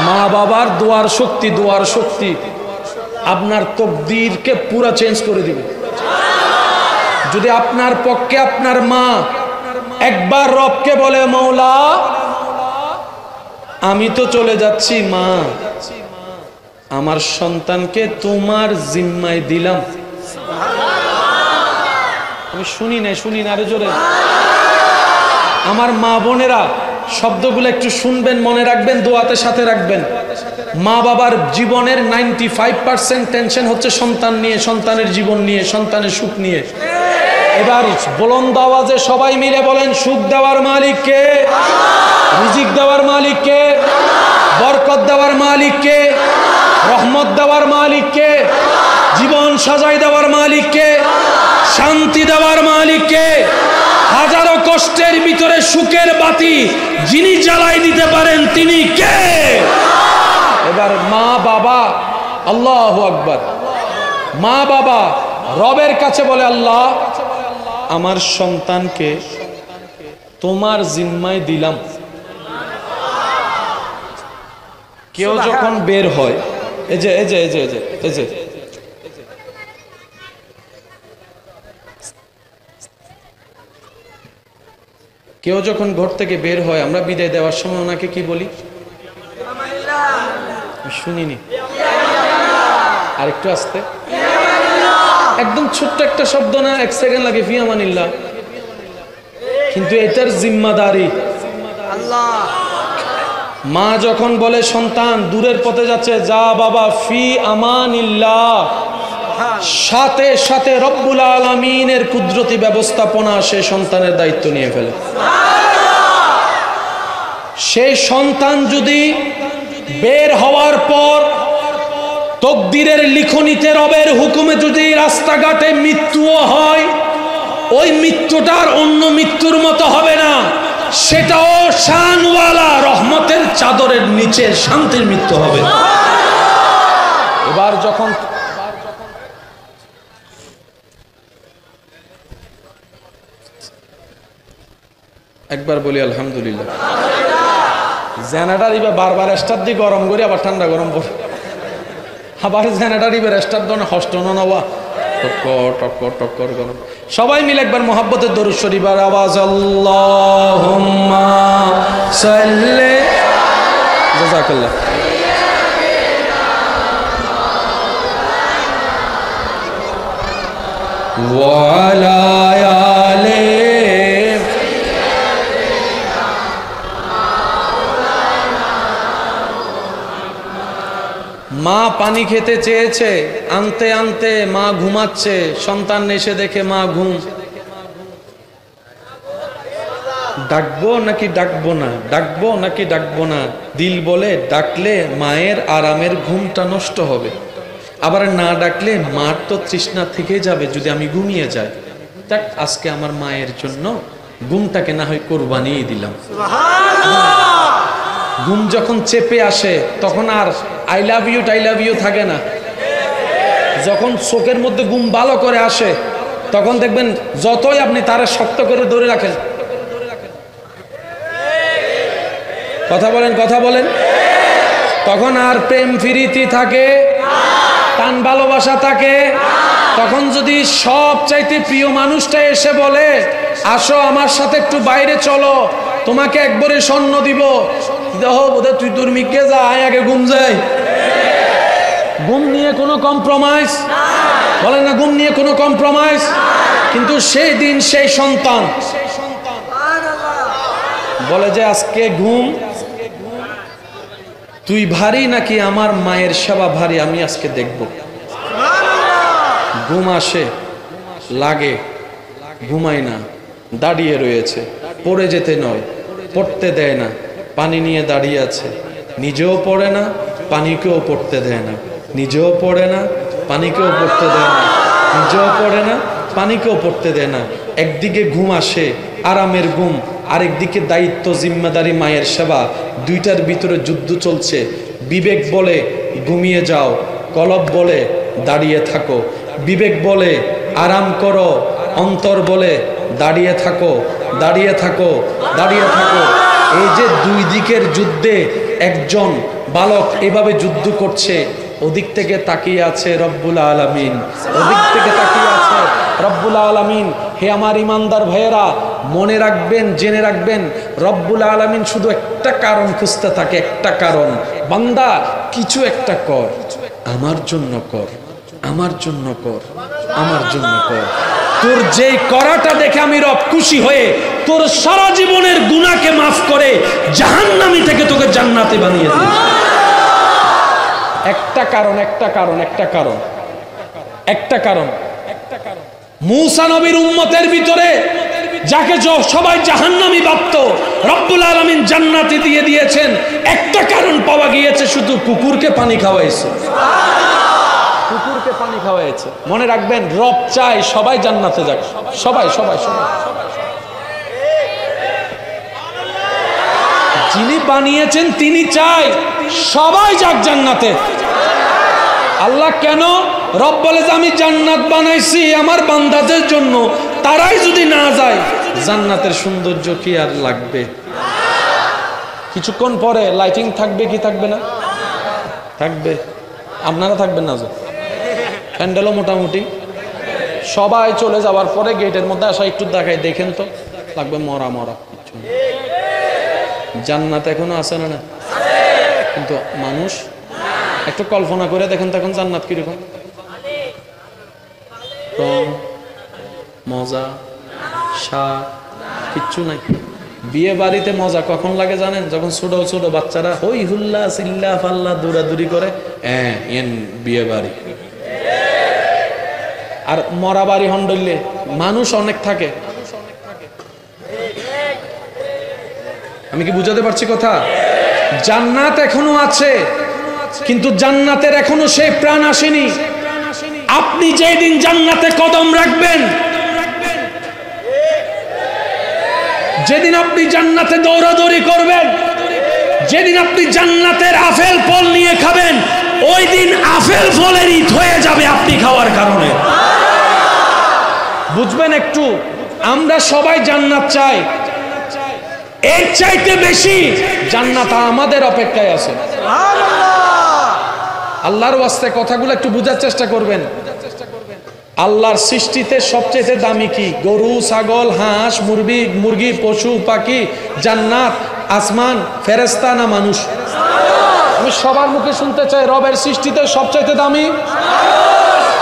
মা বাবার দোয়ার শক্তি, দোয়ার শক্তি আপনার তকদীরকে পুরো চেঞ্জ করে দিবে। যদি আপনার পক্ষে আপনার মা একবার রবকে বলে মৌলা আমি তো চলে যাচ্ছি, মা আমার সন্তানকে তোমার জিম্মায় দিলাম। আমি শুনি না আরো জোরে। আমার মা বোনেরা শব্দগুলো একটু শুনবেন, মনে রাখবেন, দোয়াতে সাথে রাখবেন। মা বাবার জীবনের 95% টেনশন হচ্ছে সন্তান নিয়ে, সন্তানের জীবন নিয়ে, সন্তানের সুখ নিয়ে। এবার বুলন্দ আওয়াজে সবাই মিলে বলেন, সুখ দেওয়ার মালিক কে? রিজিক দেওয়ার মালিক কে? বরকত দেওয়ার মালিক কে? রহমত দেওয়ার মালিক কে? জীবন সাজাই দেওয়ার মালিক কে? শান্তি দেওয়ার মালিক কে? হাজারো কষ্টের ভিতরে সুখের বাতি যিনি জ্বালাই দিতে পারেন তিনি কে? এবার মা বাবা, আল্লাহু আকবার, মা বাবা রবের কাছে বলে আল্লাহ আমার সন্তানকে তোমার জিম্মায় দিলাম। কেউ যখন বের হয়, এই যে কেউ যখন ঘর থেকে বের হয় আমরা বিদায় দেওয়ার সময় ওনাকে কি বলি? শুনিনি, আর একটু আসতে, একদম ছোট্ট একটা শব্দ না, 1 সেকেন্ড লাগে, ফি আমানিল্লাহ। কিন্তু এটার জিম্মাদারি আল্লাহ। মা যখন বলে সন্তান দূরের পথে যাচ্ছে, যা বাবা, ফি আমানিল্লাহ, সাথে সাথে রব্বুল আলামিনের কুদরতি ব্যবস্থাপনা সে সন্তানের দায়িত্ব নিয়ে ফেলে। সেই সন্তান যদি বের হওয়ার পর তকদিরের লিখনিতে রবের হুকুমে যদি রাস্তাঘাটে মৃত্যুও হয়, ওই মৃত্যুটার অন্য মৃত্যুর মতো হবে না, সেটাও শানওয়ালা রহমতের চাদরের নিচে শান্তির মৃত্যু হবে। এবার যখন একবার বলি আলহামদুলিল্লাহ। জেনারেটর ইবা বারবার স্টার্ট দিয়ে গরম করি, আবার ঠান্ডা গরম পড়ে, আবার জেনারেটর ইবার স্টার্ট দনে হস্ত নবা টক্কর গরম। সবাই মিলে একবার মোহাব্বতের দরুদ শরীফের আওয়াজ, আল্লাহুম্মা সাল্লি, জাযাকাল্লাহ। ওয়া আলা আলি পানি খেতে চেয়েছে, আনতে আনতে মা ঘুমাচ্ছে, সন্তান এসে দেখে মা ঘুম। ডাকবো নাকি ডাকবো না, ডাকবো নাকি ডাকবো না? দিল বলে ডাকলে মায়ের আরামের ঘুমটা নষ্ট হবে, আবার না ডাকলে মার তো তৃষ্ণা থেকে যাবে যদি আমি ঘুমিয়ে যাই। দেখ আজকে আমার মায়ের জন্য ঘুমটাকে না হয় কোরবানিয়ে দিলাম। ঘুম যখন চেপে আসে তখন আর আই লাভ ইউ টাই লাভ ইউ থাকে না। যখন চোখের মধ্যে ঘুম ভালো করে আসে তখন দেখবেন যতই আপনি তারা শক্ত করে ধরে রাখেন, কথা বলেন কথা বলেন, তখন আর প্রেম ফিরিতি থাকে, টান ভালোবাসা থাকে। তখন যদি সব চাইতে প্রিয় মানুষটা এসে বলে আসো আমার সাথে একটু বাইরে চলো, তোমাকে একবারে স্বর্ণ দিব, বোধহয় তুই তোর মিকে যা, আগে ঘুম যায়। ঘুম নিয়ে কোনো কম্প্রোমাইজ বলেন না, ঘুম নিয়ে কোনো কম্প্রোমাইজ। কিন্তু সেই দিন সেই সন্তান বলে যে আজকে ঘুম তুই ভারী নাকি আমার মায়ের সেবা ভারী, আমি আজকে দেখব। ঘুম আসে, লাগে, ঘুমায় না, দাঁড়িয়ে রয়েছে, পড়ে যেতে নয়, পড়তে দেয় না, পানি নিয়ে দাঁড়িয়ে আছে, নিজেও পড়ে না, পানিকেও পড়তে দেয় না, নিজেও পড়ে না, পানিকেও পড়তে দেয় না, নিজেও পড়ে না, পানিকেও পড়তে দেয় না। একদিকে ঘুম আসে, আরামের ঘুম, আরেকদিকে দায়িত্ব জিম্মেদারি মায়ের সেবা, দুইটার ভিতরে যুদ্ধ চলছে। বিবেক বলে ঘুমিয়ে যাও, কলব বলে দাঁড়িয়ে থাকো। বিবেক বলে আরাম করো, অন্তর বলে দাঁড়িয়ে থাকো, দাঁড়িয়ে থাকো, দাঁড়িয়ে থাকো। এই যে দুই দিকের যুদ্ধে একজন বালক এভাবে যুদ্ধ করছে, ওদিক থেকে তাকিয়ে আছে রব্বুল আলামিন, ওদিক থেকে তাকিয়ে আছে রব্বুল আলামিন। হে আমার ইমানদার ভাইয়েরা, মনে রাখবেন, জেনে রাখবেন, রব্বুল আলামিন শুধু একটা কারণ খুঁজতে থাকে, একটা কারণ, বান্দা কিছু একটা কর, আমার জন্য কর, আমার জন্য কর, আমার জন্য কর। তোর যেই করাটা দেখে আমি রব খুশি হয়ে তোর সারা জীবনের গুনাহকে মাফ করে জাহান্নামী থেকে তোকে জান্নাতে বানিয়ে দিই। একটা কারণ, একটা কারণ, একটা কারণ, একটা কারণ। মূসা নবীর উম্মতের ভিতরে যাকে সবাই জাহান্নামী ভাবতো, রব্বুল আলামিন জান্নাতে দিয়ে দিয়েছেন। একটা কারণ পাওয়া গিয়েছে, শুধু কুকুরকে পানি খাওয়াইছে, কুকুরকে পানি খাওয়াইছে। মনে রাখবেন, রব চাই সবাই জান্নাতে যাক, সবাই সবাই সবাই। যিনি বানিয়েছেন তিনি চাই সবাই যাক জান্নাতে। আল্লাহ কেন? রব বলে যে আমি জান্নাত বানাইছি আমার বান্দাদের জন্য, তারাই যদি না যায় জান্নাতের সৌন্দর্য কি আর লাগবে? কিছুক্ষণ পরে লাইটিং থাকবে কি থাকবে না? থাকবে। আপনারা থাকবেন না? প্যান্ডেলও মোটামুটি সবাই চলে যাওয়ার পরে গেটের মধ্যে আসা একটু দেখাই, দেখেন তো লাগবে মরা মরা। জান্নাত এখনো আছে না? কিন্তু মানুষ একটু কল্পনা করে দেখেন তখন জান্নাত কিরকম, রং, মজা, স্বাদ কিচ্ছু নাই। বিয়ে বাড়িতে মজা কখন লাগে জানেন? যখন ছোট ছোট বাচ্চারা হই হুল্লা চিল্লা ফাল্লা দৌড়াদৌড়ি করে, বিয়ে বাড়ি। আর মরা বাড়ি হন্ডলে মানুষ অনেক থাকে। আমি কি বুঝাতে পারছি কথা? জান্নাত এখনো আছে, কিন্তু জান্নাতের এখনো সেই প্রাণ আসেনি। আপনি যেদিন জান্নাতে কদম রাখবেন, যেদিন আপনি জান্নাতে দৌড়াদৌড়ি করবেন, যেদিন আপনি জান্নাতের আপেল ফল নিয়ে খাবেন, ওই দিন আপেল ফলের ঈদ হয়ে যাবে আপনি খাওয়ার কারণে। বুঝবেন একটু, আমরা সবাই জান্নাত চাই, এর চাইতে বেশি জান্নাত আমাদের অপেক্ষায় আছে। আল্লাহর ওয়াস্তে কথাগুলো একটু বোঝার চেষ্টা করবেন। আল্লাহর সৃষ্টিতে সবচেয়ে দামি কি? গরু, ছাগল, হাঁস, মুরগি, পশু পাখি, জান্নাত, আসমান, ফেরেশতা না মানুষ? আমি সবার মুখে শুনতে চাই, রবের সৃষ্টিতে সবচেয়ে দামি।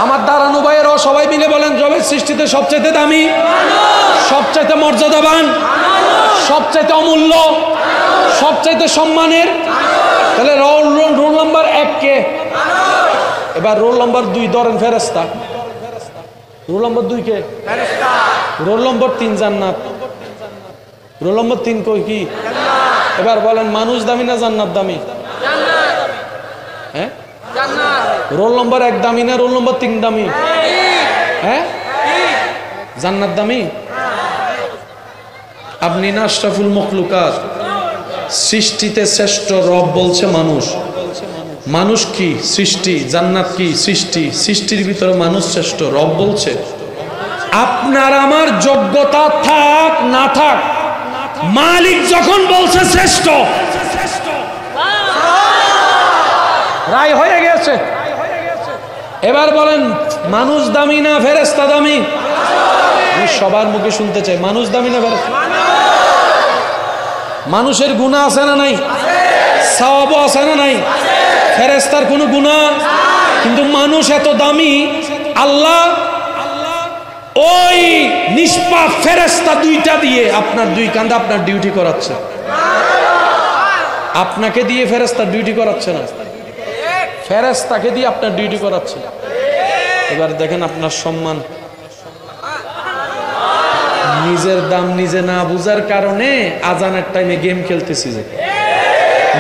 আমার দাঁড়ানো ভাইয়েরাও সবাই মিলে বলেন, রবের সৃষ্টিতে সবচেয়ে দামি, সবচেয়ে মর্যাদাবান, সবচেয়ে অমূল্য, সবচেয়ে সম্মানের। তাহলে রোল নাম্বার 1 কে? এবার রোল নম্বর 2 ধরেন ফেরেশতা। রোল নম্বর 2 কে? ফেরেশতা। রোল নম্বর 3 জান্নাত। রোল নম্বর 3 কই কি? জান্নাত। এবার বলেন মানুষ দামি না জান্নাত দামি? জান্নাত। হ্যাঁ জান্নাত। রোল নম্বর 1 দামি না রোল নম্বর 3 দামি? হ্যাঁ জান্নাত দামি। আপনি না আশরাফুল মখলুকাত, সৃষ্টিতে শ্রেষ্ঠ রব বলছে মানুষ। মানুষ কি? সৃষ্টি। জান্নাত কি? সৃষ্টি। সৃষ্টির ভিতরে মানুষ শ্রেষ্ঠ, রব বলছে। আপনার আমার যোগ্যতা থাক না থাক, মালিক যখন বলছে শ্রেষ্ঠ, রায় হয়ে গেছে। এবার বলেন মানুষ দামি না ফেরেশতা দামি? আমি সবার মুখে শুনতে চাই, মানুষ দামি না ফেরেশতা? মানুষের গুনাহ আছে না নাই? সওয়াব আছে না নাই? ফেরেশতার কোনো গুনাহ, কিন্তু মানুষ এত দামি, আল্লাহ ওই নিষ্পাপ ফেরেশতা 2টা দিয়ে আপনার 2 কাঁধে আপনার ডিউটি করাচ্ছে। আপনাকে দিয়ে ফেরেশতা ডিউটি করাচ্ছে না, ফেরেশতাকে দিয়ে আপনার ডিউটি করাচ্ছে। এবার দেখেন আপনার সম্মান, নিজের দাম নিজে না বুঝার কারণে আজানের টাইমে গেম খেলতেছি, যে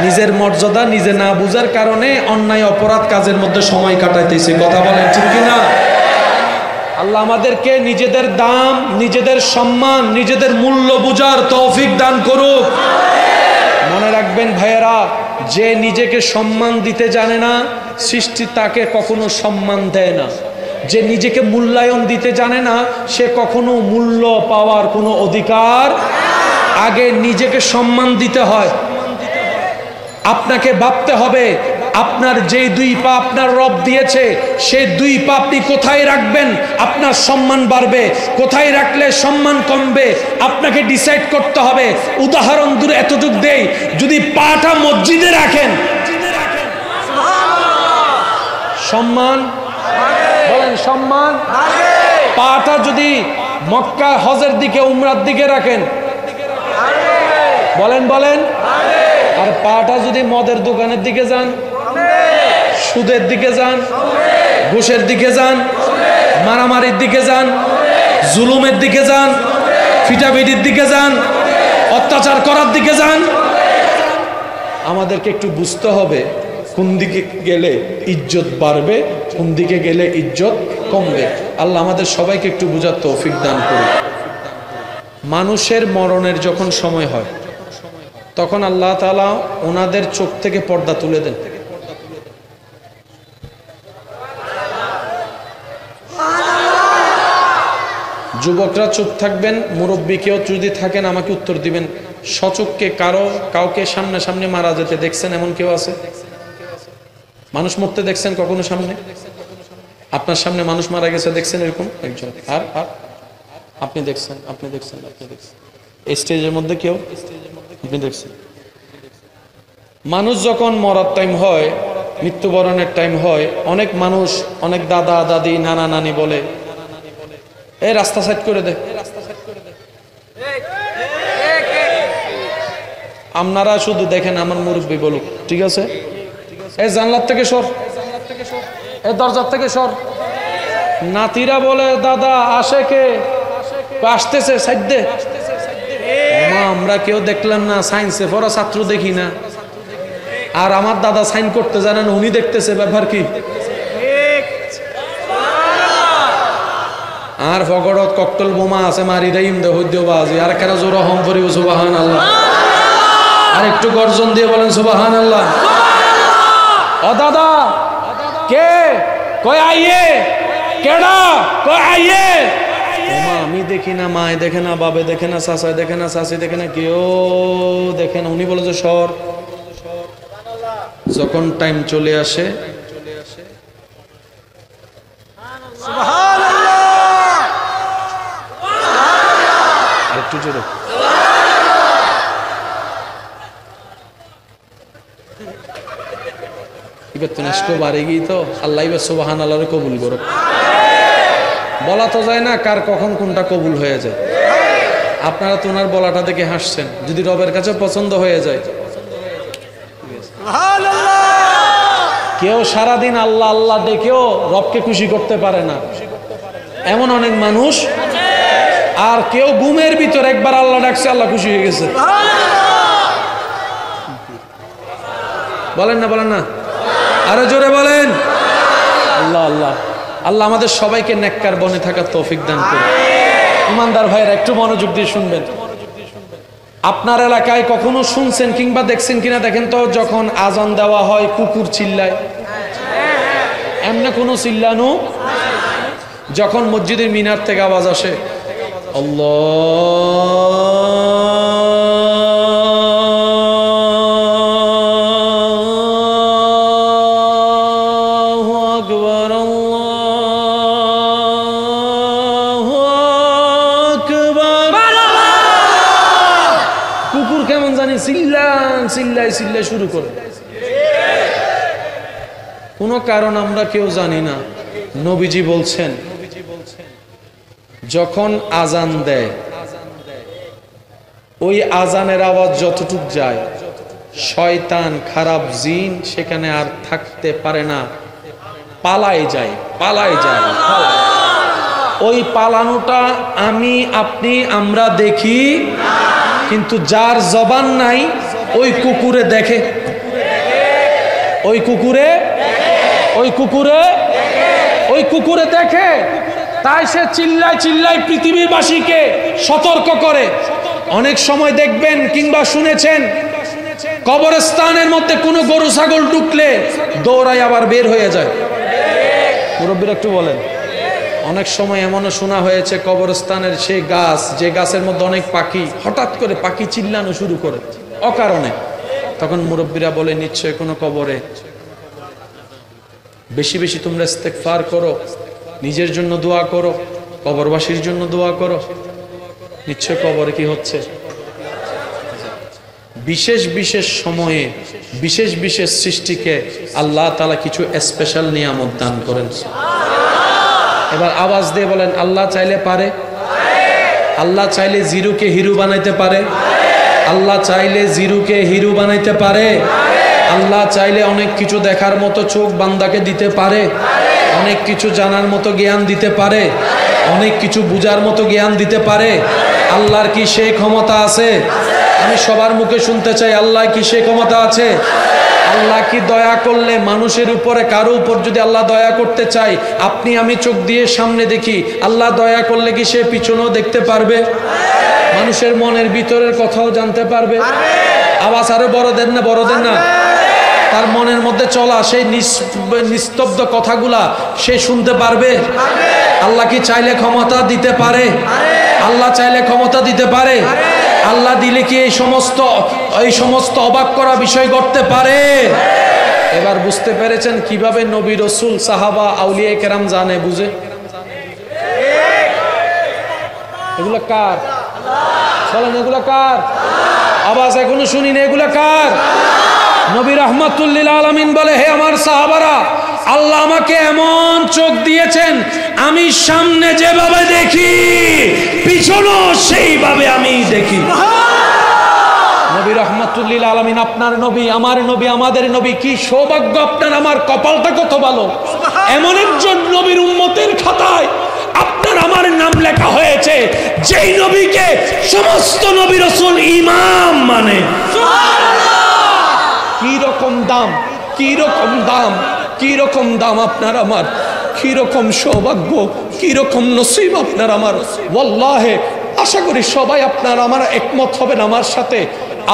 নিজের মর্যাদা নিজে না বুঝার কারণে অন্যায় অপরাধ কাজের মধ্যে সময় কাটাইতেছি। কথা বলেন ঠিক কিনা? আল্লাহ আমাদেরকে নিজেদের দাম, নিজেদের সম্মান, নিজেদের মূল্য বুঝার তৌফিক দান করুক। মনে রাখবেন ভাইয়েরা, যে নিজেকে সম্মান দিতে জানে না, সৃষ্টি তাকে কখনো সম্মান দেয় না। যে নিজেকে মূল্যায়ন দিতে জানে না, সে কখনো মূল্য পাওয়ার কোনো অধিকার। আগে নিজেকে সম্মান দিতে হয়। আপনাকে ভাবতে হবে আপনার যেই 2 পা আপনার রব দিয়েছে, সেই 2 পা আপনি কোথায় রাখবেন আপনার সম্মান বাড়বে, কোথায় রাখলে সম্মান কমবে, আপনাকে ডিসাইড করতে হবে। উদাহরণ দূরে এতটুকু দেই, যদি পাটা মসজিদে রাখেন সম্মান, বলেন সম্মান, পাটা যদি মক্কা হজের দিকে উমরার দিকে রাখেন, বলেন বলেন, আর পাটা যদি মদের দোকানের দিকে যান, সুদের দিকে যান, ঘুষের দিকে যান, মারামারির দিকে যান, জুলুমের দিকে যান, ফিটাফিটির দিকে যান, অত্যাচার করার দিকে যান, আমাদেরকে একটু বুঝতে হবে কোন দিকে গেলে ইজ্জত বাড়বে, কোন দিকে গেলে ইজ্জত কমবে। আল্লাহ আমাদের সবাইকে একটু বুঝার তৌফিক দান করুন। মানুষের মরণের যখন সময় হয়, তখন আল্লাহ তাআলা ওনাদের চোখ থেকে পর্দা তুলে দেন। যুবকরা চুপ থাকবেন, মুরব্বী কেউ যদি থাকেন আমাকে উত্তর দিবেন। সচক্ষে কাউকে সামনে সামনে মারা যেতে দেখছেন এমন কেউ আছে? মানুষ মরতে দেখছেন কখনো সামনে? আপনার সামনে মানুষ মারা গেছে দেখছেন এরকম একজন? আর আপনি দেখছেন, আপনি দেখছেন, আপনি দেখছেন এই স্টেজের মধ্যে কেউ আপনি দেখছেন? মানুষ যখন মরার টাইম হয়, মৃত্যুবরণের টাইম হয়, অনেক মানুষ, অনেক দাদা দাদি নানা নানি বলে এই রাস্তা সাইড করে দে। আপনারা শুধু দেখেন, আমার মুরব্বী বলুক ঠিক আছে, এই জানলার থেকে সর, এই দরজার থেকে সর। নাতিরা বলে দাদা আসে কে? আসতেছে সাইড দে। আমরা কেউ দেখলাম না, সায়েন্সে পড়া ছাত্র দেখি না, আর আমার দাদা সাইন করতে জানেন, উনি দেখতেছে, ব্যাপার কি? আর ফগড়ত ককটেল বোমা আছে, মারি দেইম দে হইদ্যবাজি, আর কেন জোর হম করিব সুবহানাল্লাহ। আর একটু গর্জন দিয়ে বলেন সুবহানাল্লাহ। ও দাদা কে? কই আইয়ে? কেডা? কই আইয়ে? ওমা আমি দেখি না, মায় দেখে না, বাবে দেখে না, চাচায় দেখে না, চাচি দেখে না, কেউ দেখে না। উনি বলে যে সর। যখন টাইম চলে আসে, একটু জোরে, এবার তো নষ্ট বাড়ে গিয়ে তো আল্লাহ এবার সুবহানাল্লাহর কবুল করো। বলা তো যায় না কার কখন কোনটা কবুল হয়ে যায়। আপনারা তো ওনার বলাটা দেখে হাসছেন, যদি রবের কাছে পছন্দ হয়ে যায় কেউ সারাদিন আল্লাহ আল্লাহ ডেকেও রবকে খুশি করতে পারে না, এমন অনেক মানুষ। আর কেউ ঘুমের ভিতর একবার আল্লাহ ডাকছে, আল্লাহ খুশি হয়ে গেছে। বলেন না, বলেন না, আরো জোরে বলেন আল্লাহ আল্লাহ। আল্লাহ আমাদের সবাইকে নেককার বনে থাকার তৌফিক দান করুন। ইমানদার ভাইরা একটু মনোযোগ দিয়ে শুনবেন। আপনার এলাকায় কখনো শুনছেন কিংবা দেখছেন কিনা দেখেন তো, যখন আজান দেওয়া হয় কুকুর চিল্লায়, এমনি কোনো চিল্লানো? যখন মসজিদের মিনার থেকে আওয়াজ আসে আল্লাহু আকবার আল্লাহু আকবার, কুকুর কেমন জানি চিল্লাই শুরু করে। কোনো কারণ আমরা কেউ জানি না। নবীজি বলছেন যখন আজান দেয়, ওই আজানের আওয়াজ যতটুক যায়, শয়তান খারাপ জিন সেখানে আর থাকতে পারে না, পালায় যায়। ওই পালানোটা আমি আপনি আমরা দেখি, কিন্তু যার জবান নাই ওই কুকুরে দেখে, ওই কুকুরে দেখে। তাই সে চিল্লায় পৃথিবীবাসীকে সতর্ক করে। অনেক সময় দেখবেন কিংবা শুনেছেন, কবরস্থানের মধ্যে কোনো গরু ছাগল ঢুকলে দৌড়ায় আবার বের হয়ে যায়। মুরব্বীরা একটু বলেন। অনেক সময় এমনও শোনা হয়েছে, কবরস্থানের সেই গাছ, যে গাছের মধ্যে অনেক পাখি, হঠাৎ করে পাখি চিল্লানো শুরু করে অকারণে। তখন মুরব্বীরা বলে, নিশ্চয় কোনো কবরে। বেশি বেশি তোমরা ইস্তেগফার করো, নিজের জন্য দোয়া করো, কবরবাসীর জন্য দোয়া করো। নিশ্চয় কবরে কি হচ্ছে? বিশেষ বিশেষ সময়ে বিশেষ বিশেষ সৃষ্টিকে আল্লাহ তাআলা কিছু স্পেশাল নিয়ামত দান করেন। এবার আওয়াজ দিয়ে বলেন, আল্লাহ চাইলে পারে। আল্লাহ চাইলে জিরোকে হিরো বানাইতে পারে। আল্লাহ চাইলে জিরোকে হিরো বানাইতে পারে। আল্লাহ চাইলে অনেক কিছু দেখার মতো চোখ বান্দাকে দিতে পারে, অনেক কিছু জানার মতো জ্ঞান দিতে পারে, অনেক কিছু বুঝার মতো জ্ঞান দিতে পারে। আল্লাহর কি সেই ক্ষমতা আছে? আমি সবার মুখে শুনতে চাই, আল্লাহ কি সেই ক্ষমতা আছে? আল্লাহ কি দয়া করলে মানুষের উপরে কারো উপর যদি আল্লাহ দয়া করতে চাই, আপনি আমি চোখ দিয়ে সামনে দেখি, আল্লাহ দয়া করলে কি সে পিছনেও দেখতে পারবে? মানুষের মনের ভিতরের কথাও জানতে পারবে? আওয়াজ আরো বড় দেন না? তার মনের মধ্যে চলা সেই নিস্তব্ধ কথাগুলা সে শুনতে পারবে? আল্লাহ কি চাইলে ক্ষমতা দিতে পারে? আল্লাহ চাইলে ক্ষমতা দিতে পারে। আল্লাহ দিলে কি এই সমস্ত অবাক করা বিষয় করতে পারে? এবার বুঝতে পেরেছেন কিভাবে নবী রাসূল সাহাবা আউলিয়া কেরাম জানে বুঝে? এগুলো কার? বলেন, এগুলো কার? আওয়াজ এখনো শুনিনি, এগুলো কার? নবী রাহমাতুল লিল আলামিন বলে, হে আমার সাহাবারা, আল্লাহ আমাকে এমন চোখ দিয়েছেন, আমি সামনে যেভাবে দেখি পিছনেও সেইভাবে আমি দেখি। নবী রাহমাতুল লিল আলামিন, আপনার নবী, আমার নবী, আমাদের নবী, কি সৌভাগ্য আপনার, আমার কপালটা কত ভালো। এমন একজন নবীর উম্মতের খাতায় আপনার আমার নাম লেখা হয়েছে, যেই নবীকে সমস্ত নবী রাসূল ইমাম মানে। কি রকম দাম আপনার আমার, কি রকম সৌভাগ্য, কি রকম নসিব আপনার আমার। ওয়াল্লাহি আশা করি সবাই আপনার আমার একমত হবেন আমার সাথে।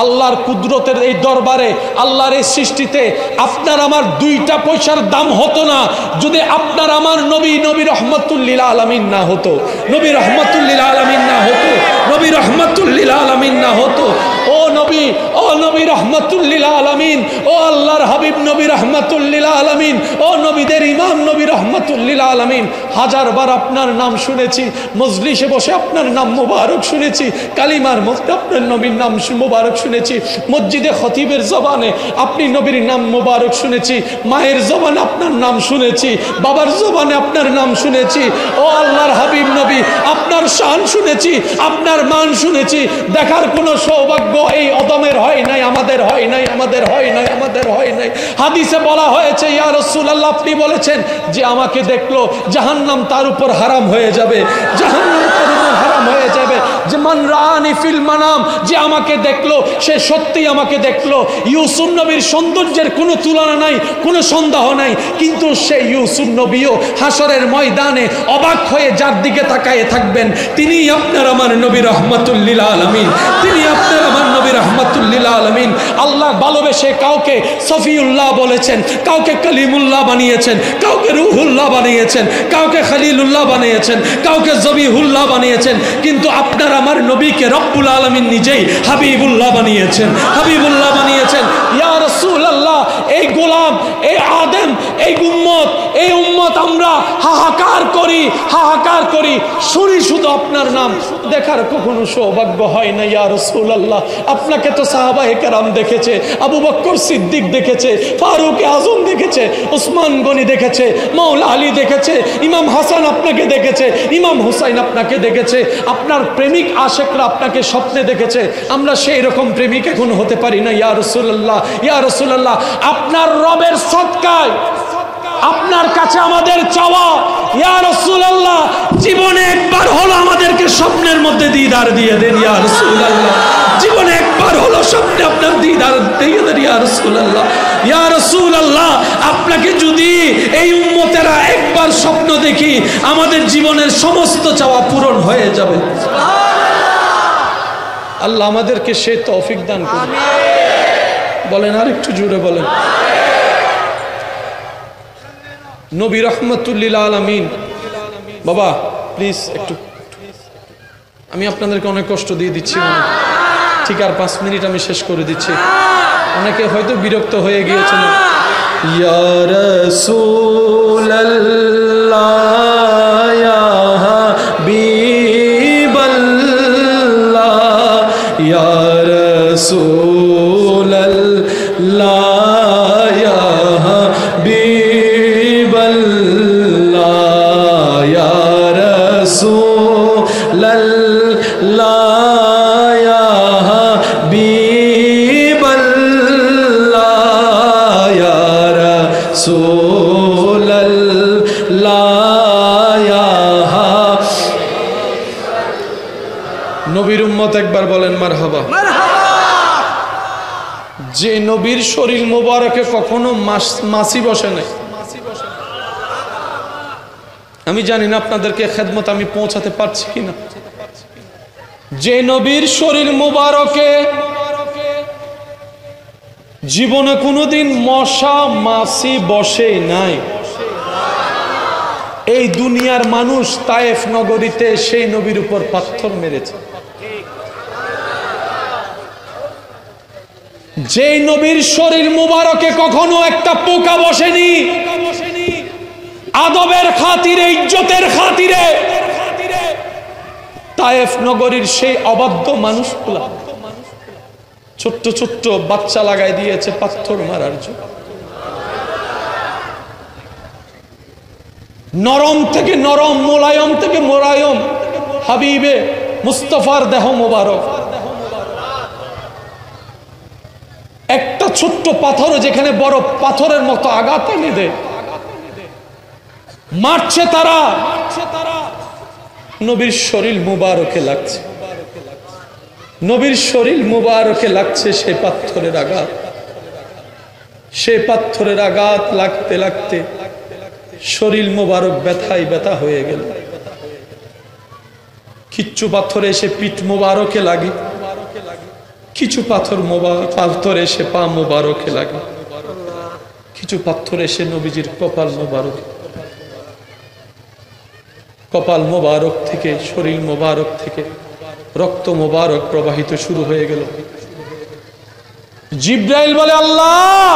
আল্লাহর কুদরতের এই দরবারে, আল্লাহর এই সৃষ্টিতে আপনার আমার 2টা পয়সার দাম হতো না যদি আপনার আমার নবী রাহমাতুল লিল আলামিন না হতো। নবী রাহমাতুল লিল আলামিন না হতো। নবী রাহমাতুল লিল আলামিন না হতো। ও নবী রাহমাতুল লিল আলামিন, ও আল্লাহর হাবিব নবী রাহমাতুল লিল আলামিন, ও নবীদের ইমাম নবী রাহমাতুল লিল আলামিন, হাজারবার আপনার নাম শুনেছি, মজলিসে বসে আপনার নাম মোবারক শুনেছি, কালিমার মধ্যে আপনার নবীর নাম মোবারক শুনেছি, মসজিদে খতিবের জবানে আপনি নবীর নাম মোবারক শুনেছি, মায়ের জবানে আপনার নাম শুনেছি, বাবার জবানে আপনার নাম শুনেছি। ও আল্লাহর হাবিব নবী, আপনার শান শুনেছি, আপনার মান শুনেছি। দেখার কোনো সৌভাগ্য এই অদমের হয় নাই, আমাদের হয় নাই, আমাদের হয় নাই, আমাদের হয় নাই। হাদিসে বলা হয়েছে, ইয়া রাসূলুল্লাহ, আপনি বলেছেন যে আমাকে দেখলো জাহান্নাম তার উপর হারাম হয়ে যাবে, জাহান্নাম তার উপর হারাম হয়ে যাবে। যে মান রাআনি ফিল মানাম, যে আমাকে দেখলো সে সত্যি আমাকে দেখলো। ইউসুফ নবীর সৌন্দর্যের কোনো তুলনা নাই, কোনো সন্দেহ নাই, কিন্তু সেই ইউসুফ নবীও হাসরের ময়দানে অবাক হয়ে যার দিকে তাকায়ে থাকবেন তিনি আপনার আমার নবী রাহমাতুল লিল আলামিন, তিনি আপনার আমার নবী রাহমাতুল লিল আলামিন। আল্লাহ ভালোবেসে কাউকে সফিউল্লাহ বলেছেন, কাউকে কলিমুল্লাহ বানিয়েছেন, কাউকে রুহুল্লাহ বানিয়েছেন, কাউকে খলিলুল্লাহ বানিয়েছেন, কাউকে জবিহুল্লাহ বানিয়েছেন, কিন্তু আপনার আমার নবীকে রব্বুল আলামিন নিজেই হাবিবুল্লাহ বানিয়েছেন, হাবিবুল্লাহ বানিয়েছেন। ইয়া রাসূলুল্লাহ, এই গোলাম, এই আদম, এই উম্মত আমরা হাহাকার করি, হাহাকার করি, শুনি শুধু আপনার নাম, দেখার কখনো সৌভাগ্য হয় না। ইয়া রাসূলুল্লাহ, আপনাকে তো সাহাবায়ে কেরাম দেখেছে, আবু বকর সিদ্দিক দেখেছে, ফারুক আজম দেখেছে, উসমান গনি দেখেছে, মাওলা আলী দেখেছে, ইমাম হাসান আপনাকে দেখেছে, ইমাম হুসাইন আপনাকে দেখেছে, আপনার প্রেমিক আশেকরা আপনাকে স্বপ্নে দেখেছে। আমরা সেই রকম প্রেমিক এখন হতে পারি না। ইয়া রাসূলুল্লাহ, ইয়া রাসূলুল্লাহ, আপনার রবের সদকায় আপনার কাছে আমাদের চাওয়া, ইয়া রাসূলুল্লাহ, জীবনে একবার হলো আমাদেরকে স্বপ্নের মধ্যে দিদার দিয়ে দেন। ইয়া রাসূলুল্লাহ, জীবনে একবার হলো স্বপ্নে আপনার দিদার দিয়ে দেন। ইয়া রাসূলুল্লাহ, ইয়া রাসূলুল্লাহ, আপনাকে যদি এই উম্মতেরা একবার স্বপ্ন দেখি, আমাদের জীবনের সমস্ত চাওয়া পূরণ হয়ে যাবে। আল্লাহ আমাদেরকে সে তৌফিক দান করুন। বলেন, আর একটু জোরে বলেন। নবী রাহমাতুল লিল আলামিন। বাবা প্লিজ একটু, আমি আপনাদেরকে অনেক কষ্ট দিয়ে দিচ্ছি, ঠিক আর 5 মিনিট আমি শেষ করে দিচ্ছি। অনেকে হয়তো বিরক্ত হয়ে গিয়েছেন। ইয়া রাসূলুল্লাহ, ইয়া হাবিবাল্লাহ, ইয়া রাসূলুল্লাহ, ইয়া হাবিবাল্লাহ, ইয়া রাসূলুল্লাহ, ইয়া হাবিবাল্লাহ, ইয়া রাসূলুল্লাহ, ইয়া নবীর উম্মত একবার বলেন মারহাবা। যে নবীর শরীর মোবারকে কখনো মাছি বসে নাই। আমি জানি না আপনাদেরকে খেদমত আমি পৌঁছাতে পারছি কিনা। যে নবীর শরীর মোবারকে জীবনে কোনোদিন মশা মাছি বসে নাই, এই দুনিয়ার মানুষ তায়েফ নগরীতে সেই নবীর উপর পাথর মেরেছে। যে নবীর শরীর মুবারকে কখনো একটা পোকা বসেনি, আদবের খাতিরে, ইজ্জতের খাতিরে তায়েফ নগরীর সেই অবাধ্য মানুষগুলা ছোট্ট ছোট্ট বাচ্চা লাগাই দিয়েছে পাথর মারার জন্য। নরম থেকে নরম, মোলায়ম থেকে মোলায়ম হাবিবে মুস্তাফার দেহ মোবারক, একটা ছোট্ট পাথর যেখানে বড় পাথরের মতো আঘাত এনে দেয়, মারছে তারা, নবীর শরীর মুবারকে লাগছে, নবীর শরীর মুবারকে লাগছে সেই পাথরের আঘাত। সেই পাথরের আঘাত লাগতে লাগতে শরীর মুবারক ব্যথায় ব্যথা হয়ে গেল। কিচ্ছু পাথর এসে পিঠ মুবারকে লাগে, কিছু পাথর এসে পা মুবারকে লাগে, কিছু পাথর এসে নবীজির কপাল মুবারক, কপাল মুবারক থেকে, শরীর মুবারক থেকে রক্ত মুবারক প্রবাহিত শুরু হয়ে গেল। জিব্রাইল বলে, আল্লাহ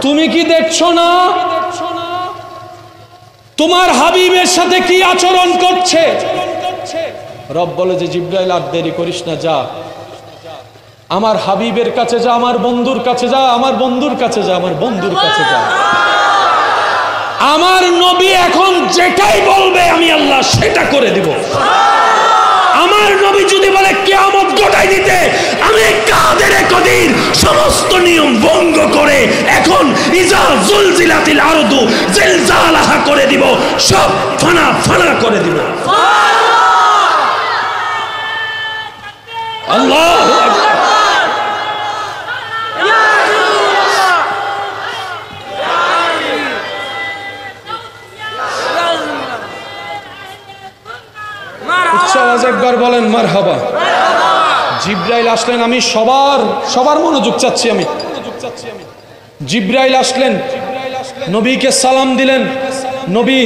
তুমি কি দেখছো না? তোমার হাবিবের সাথে কি আচরণ করছে? রব বলে যে জিবরাইল আর দেরি করিস না, যা আমার হাবিবের কাছে যা, আমার বন্ধুর কাছে যা, আমার বন্ধুর কাছে যা, আমার বন্ধুর কাছে যা। আমার নবী এখন যেটাই বলবে আমি আল্লাহ সেটা করে দিব। আমার নবী যদি বলে কিয়ামত ঘটাই দিতে, আমি কাদের কদির সমস্ত নিয়ম ভঙ্গ করে এখন ইজা জুলজিলাতিল আরদু জিলজালাহা করে দিব, সব ফানা ফানা করে দিব। আল্লাহু আকবার। একবার বলেন মারহাবা। জিবরাইল আসলেন, আমি সবার মনোযোগ চাচ্ছি আমি। জিবরাইল আসলেন, নবীকে সালাম দিলেন। নবী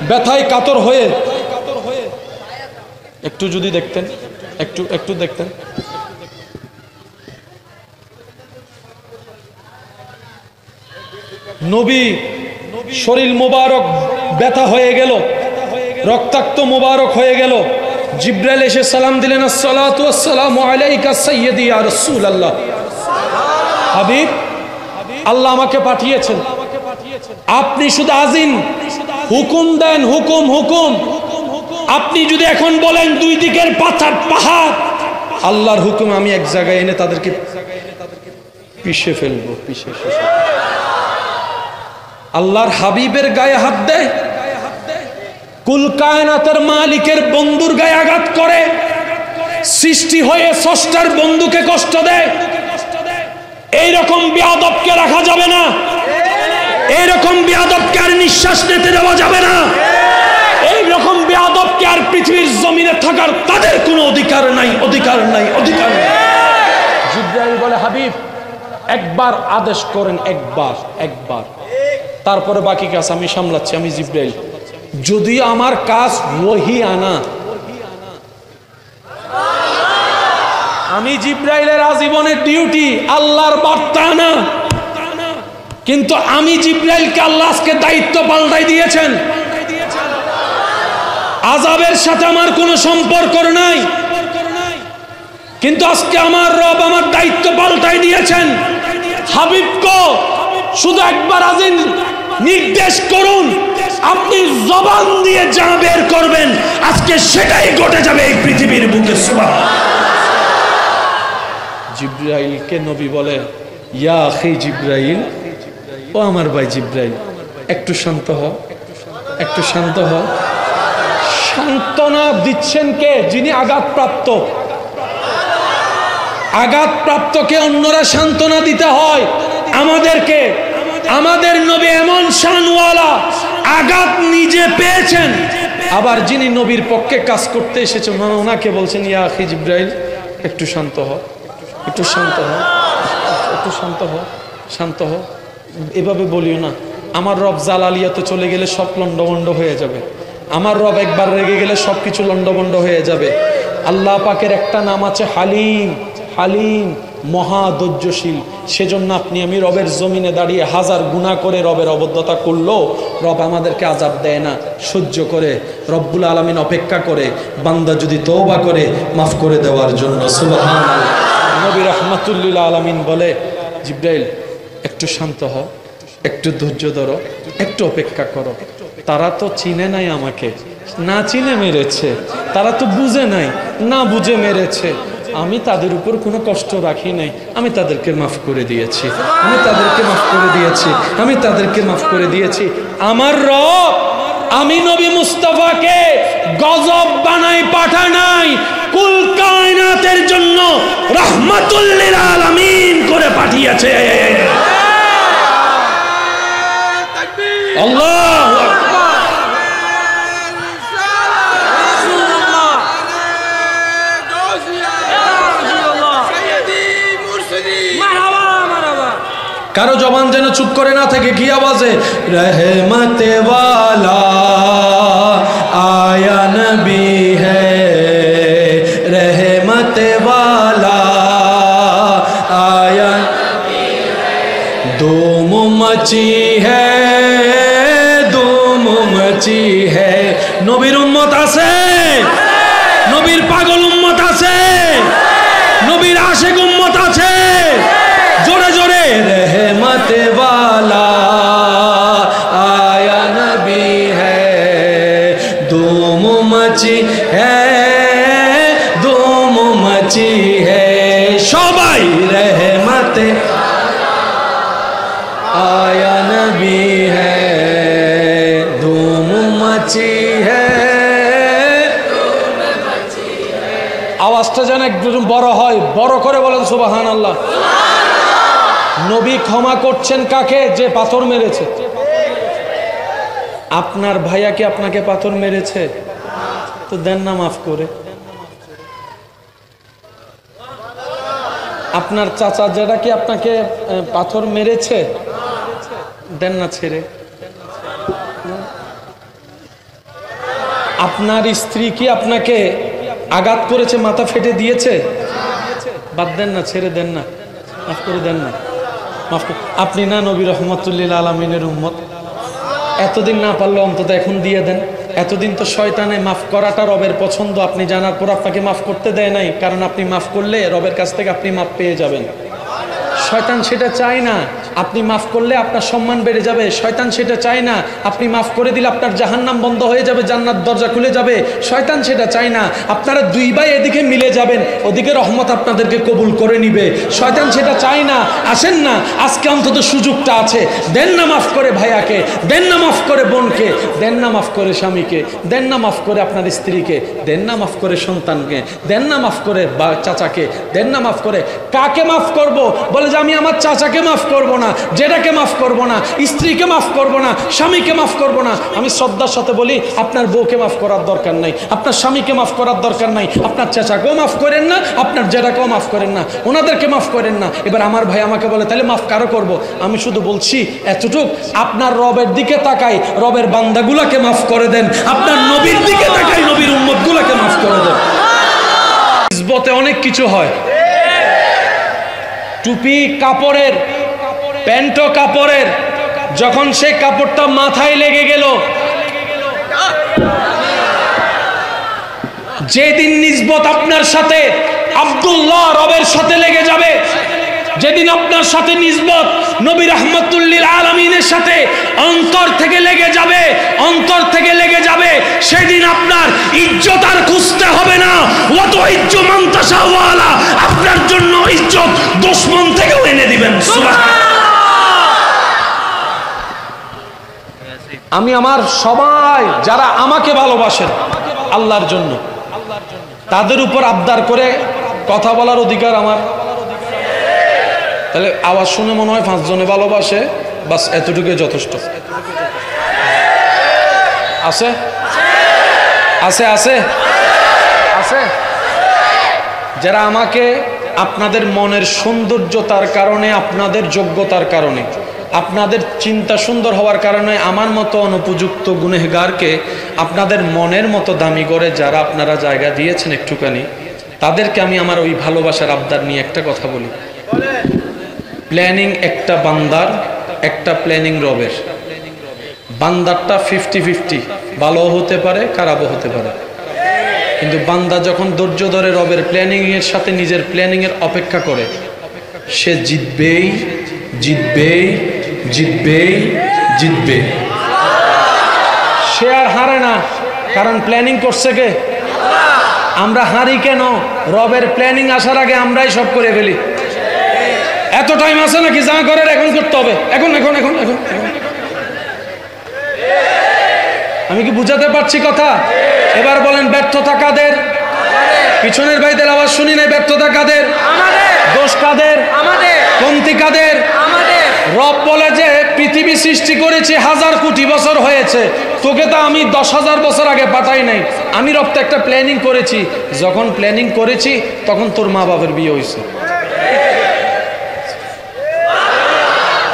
ব্যথায় কাতর হয়ে, একটু যদি দেখতেন, একটু দেখতেন। নবী শরীর মোবারক ব্যথা হয়ে গেল, রক্তাক্ত মোবারক হয়ে গেল। জিবরাইল এসে সালাম দিলেন, আসসালাতু ওয়াসসালামু আলাইকা সাইয়্যিদি ইয়া রাসূলুল্লাহ। হাবিব, আল্লাহ আমাকে পাঠিয়েছেন, আপনি শুধু আজিন, হুকুম দেন, হুকুম। আপনি যদি এখন বলেন দুই দিকের পাহাড়, আল্লাহর হুকুম আমি এক জায়গায় এনে তাদেরকে পিষে ফেলবো, পিষে। আল্লাহর হাবিবের গায়ে হাত দেয়, কুল কায়নাতের মালিকের বন্ধুর গায়ে আঘাত করে, সৃষ্টি হয়ে স্রষ্টার বন্ধুকে কষ্ট দেয়। এইরকম বেয়াদবকে রাখা যাবে না, এইরকম বেয়াদবকে আর নিঃশ্বাস নিতে দেওয়া যাবে না, এইরকম বেয়াদবকে আর পৃথিবীর জমিনে থাকার তাদের কোনো অধিকার নাই। জিবরাইল বলে, হাবিব একবার আদেশ করেন, একবার, তারপরে বাকি কাজ আমি সামলাচ্ছি। আমি জিবরাইল, যদি আমার কাজ ওহী আনা, আমি জিবরাইলের আজীবনের ডিউটি আল্লাহর বার্তা আনা, কিন্তু আমি জিবরাইলকে আল্লাহ আজকে দায়িত্ব পাল্টাই দিয়েছেন। আযাবের সাথে আমার কোনো সম্পর্ক নাই, কিন্তু আজকে আমার রব আমার দায়িত্ব পাল্টাই দিয়েছেন। হাবিবকে শুধু একবার আজিন নির্দেশ করুন, আপনি জবান দিয়ে যা বের করবেন আজকে সেটাই ঘটে যাবে এই পৃথিবীর বুকে। সুবহানাল্লাহ। জিবরাইলকে নবী বলে, ইয়া আখি জিবরাইল, ও আমার ভাই জিবরাইল, একটু শান্ত হ। সান্ত্বনা দিচ্ছেন কে? যিনি আঘাতপ্রাপ্ত। আঘাতপ্রাপ্তকে অন্যরা সান্ত্বনা দিতে হয়, আমাদেরকে। আমাদের নবী এমন শানওয়ালা, আঘাত নিজে পেয়েছেন, আবার যিনি নবীর পক্ষে কাজ করতে এসেছেন ওনাকে বলছেন, ইয়া আখি জিবরাইল, একটু শান্ত হ। এভাবে বলিও না। আমার রব জালালিয়াতে চলে গেলে সব লন্ডভন্ড হয়ে যাবে। আমার রব একবার রেগে গেলে সবকিছু লন্ডভন্ড হয়ে যাবে। আল্লাহ পাকের একটা নাম আছে হালিম, মহা ধৈর্যশীল। সেজন্য আপনি আমি রবের জমিনে দাঁড়িয়ে হাজার গুনাহ করে রবের অবদ্ধতা করলেও রব আমাদেরকে আযাব দেয় না, সহ্য করে। রব্বুল আলামিন অপেক্ষা করে বান্দা যদি তওবা করে মাফ করে দেওয়ার জন্য। সুবহানাল্লাহ। নবী রাহমাতুল লিল আলামিন বলে, জিবরাইল একটু শান্ত হও, একটু ধৈর্য ধরো, একটু অপেক্ষা করো। তারা তো চিনে নাই আমাকে, না চিনে মেরেছে। তারা তো বুঝে নাই, না বুঝে মেরেছে। আমি তাদের উপর কোনো কষ্ট রাখি নাই, আমি তাদেরকে মাফ করে দিয়েছি। আমার রব আমি নবী মুস্তাফাকে গজব বানাই পাঠা নাই, কুল কায়নাতের জন্য রাহমাতুল লিল আলামিন করে পাঠিয়েছে। আল্লাহু আকবার। কারো জবান যেন চুপ করে না থাকে। কি আওয়াজে? রহমতে ওয়ালা আয়া নবী হ্যায়, রহমতে ওয়ালা আয়া ধूम मची है, धूम मची मची है धूम मची है सबाई रहमत आया नबी है धूम मची है আওয়াজটা যেন একটু বড় হয় বড় করে বলেন সুবহানাল্লাহ নবী ক্ষমা করছেন কাকে যে পাথর মেরেছে আপনার ভাইয়া কি আপনাকে পাথর মেরেছে তো দেন না মাফ করে আপনার চাচা যেটা কি আপনাকে পাথর মেরেছে দেন না ছেড়ে আপনার স্ত্রী কি আপনাকে আঘাত করেছে মাথা ফেটে দিয়েছে বাদ দেন না ছেড়ে দেন না মাফ করে দেন না মাফ আপনি না নবী রহমতুল্লিল আলামিনের উম্মত এতদিন না পারলে অন্তত এখন দিয়ে দেন এতদিন তো শয়তানে মাফ করাটা রবের পছন্দ আপনি জানার পর আপনাকে মাফ করতে দেয় নাই কারণ আপনি মাফ করলে রবের কাছ থেকে আপনি মাফ পেয়ে যাবেন শয়তান সেটা চায় না আপনি মাফ করলে আপনার সম্মান বেড়ে যাবে শয়তান সেটা চায় না আপনি মাফ করে দিলে আপনার জাহান্নাম বন্ধ হয়ে যাবে জান্নাত দরজা খুলে যাবে শয়তান সেটা চায় না আপনারা দুই ভাই এদিকে মিলে যাবেন ওদিকে রহমত আপনাদেরকে কবুল করে নিবে শয়তান সেটা চায় না আসেন না আজকে অন্তত সুযোগটা আছে দেন না মাফ করে ভাইয়াকে দেন না মাফ করে বোনকে দেন না মাফ করে স্বামীকে দেন না মাফ করে আপনার স্ত্রীকে দেন না মাফ করে সন্তানকে দেন না মাফ করে চাচাকে দেন না মাফ করে কাকে মাফ করব বলে যে আমি আমার চাচাকে মাফ করব না জেঠাকে মাফ করব না স্ত্রীকে মাফ করব না স্বামীকে মাফ করব না আমি শ্রদ্ধার সাথে বলি আপনার বউকে মাফ করার দরকার নাই আপনার স্বামীকে মাফ করার দরকার নাই আপনার চাচাকেও মাফ করেন না আপনার জেঠাকেও মাফ করেন না ওনাদেরকে মাফ করেন না এবার আমার ভাই আমাকে বলে তাহলে মাফ কারো করব আমি শুধু বলছি এতটুক আপনার রবের দিকে তাকাই রবের বান্দাগুলোকে মাফ করে দেন আপনার নবীর দিকে তাকাই নবীর উম্মতগুলোকে মাফ করে দেন ইসবতে অনেক কিছু হয় টুপি কাপড়ের প্যান্ট কাপড়ের যখন সেই কাপড়টা মাথায় লেগে গেল যেদিন নিসবত আপনার সাথে আব্দুল্লাহ রবের সাথে লেগে যাবে যেদিন আপনার সাথে নিসবত নবী রাহমাতুল্লিল আলামিনের সাথে অন্তর থেকে লেগে যাবে সেদিন আপনার ইজ্জত আর খুঁজতে হবে না ওয়াত ইজ্জু মান তাশাওয়ালা আপনার জন্য ইজ্জত দুশমন থেকেও এনে দিবেন সুবহানাল্লাহ আমি আমার সবাই যারা আমাকে ভালোবাসেন আল্লাহর জন্য তাদের উপর আবদার করে কথা বলার অধিকার আমার তাহলে আওয়াজ শুনে মনে হয় 5 জনে ভালোবাসে বাস এতটুকুই যথেষ্ট আছে আছে আছে আছে যারা আমাকে আপনাদের মনের সৌন্দর্যতার কারণে আপনাদের যোগ্যতার কারণে আপনাদের চিন্তা সুন্দর হওয়ার কারণে আমার মতো অনুপযুক্ত গুনেহগারকে আপনাদের মনের মতো দামি করে যারা আপনারা জায়গা দিয়েছেন একটুখানি তাদেরকে আমি আমার ওই ভালোবাসার আবদার নিয়ে একটা কথা বলি প্ল্যানিং একটা বান্দার একটা প্ল্যানিং রবের বান্দারটা 50-50 ভালো হতে পারে খারাপও হতে পারে কিন্তু বান্দা যখন ধৈর্য ধরে রবের প্ল্যানিং এর সাথে নিজের প্ল্যানিং এর অপেক্ষা করে সে জিতবেই জিতবেই জিতবেই জিতবে সে আর হারে না কারণ প্ল্যানিং করছে কে আমরা হারি কেন রবের প্ল্যানিং আসার আগে আমরাই সব করে ফেলি এত টাইম আছে নাকি যা করার এখন করতে হবে এখন এখন এখন এখন আমি কি বুঝাতে পারছি কথা এবার বলেন ব্যর্থতা কাদের পিছনের ভাইদের আওয়াজ শুনি নাই ব্যর্থতা কাদের দোষ কাদের কমতি কাদের রব বলে যে পৃথিবী সৃষ্টি করেছে 1000 কোটি বছর হয়েছে তোকে তো আমি 10,000 বছর আগে পাঠাই নাই আমি রব তো একটা প্ল্যানিং করেছি যখন প্ল্যানিং করেছি তখন তোর মা বাবার বিয়ে হয়েছে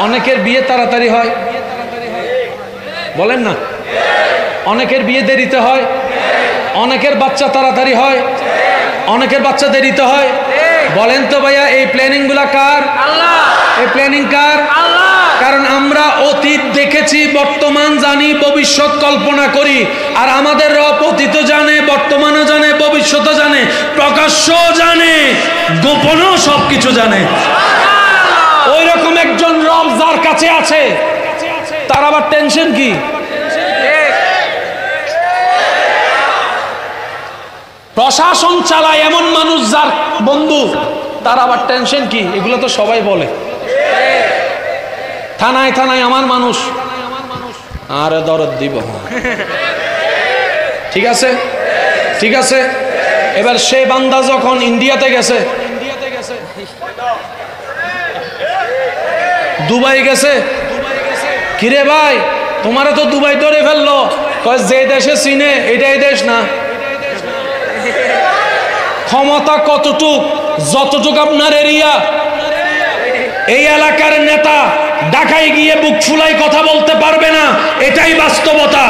অনেকের বিয়ে তাড়াতাড়ি হয় বলেন না অনেকের বিয়ে দেরিতে হয় অনেকের বাচ্চা তাড়াতাড়ি হয় অনেকের বাচ্চা দেরিতে হয় বলেন তো ভাইয়া এই প্ল্যানিং গুলা কার আল্লাহ এই প্ল্যানিং কার আল্লাহ কারণ আমরা অতীত দেখেছি বর্তমান জানি ভবিষ্যৎ কল্পনা করি আর আমাদের রব অতীত জানে বর্তমানও জানে ভবিষ্যৎও জানে প্রকাশ্যও জানে গোপনও সবকিছু জানে ওই রকম একজন রব যার কাছে আছে তার আবার টেনশন কি প্রশাসন চালায় এমন মানুষ যার বন্ধু, তার আবার টেনশন কি? এগুলো তো সবাই বলে, থানায় থানায় আমার মানুষ, আরে দরদ দিব। ঠিক আছে, ঠিক আছে। এবার সে বান্দা যখন ইন্ডিয়াতে গেছে, দুবাই গেছে, কিরে ভাই তোমারে তো দুবাই ধরে ফেললো, কয় যে দেশে চিনে এটাই দেশ না। ক্ষমতা কতটুক? যতটুক আপনার এরিয়া। এই এলাকার নেতা ঢাকায় গিয়ে বুক ফুলাই কথা বলতে পারবে না, এটাই বাস্তবতা।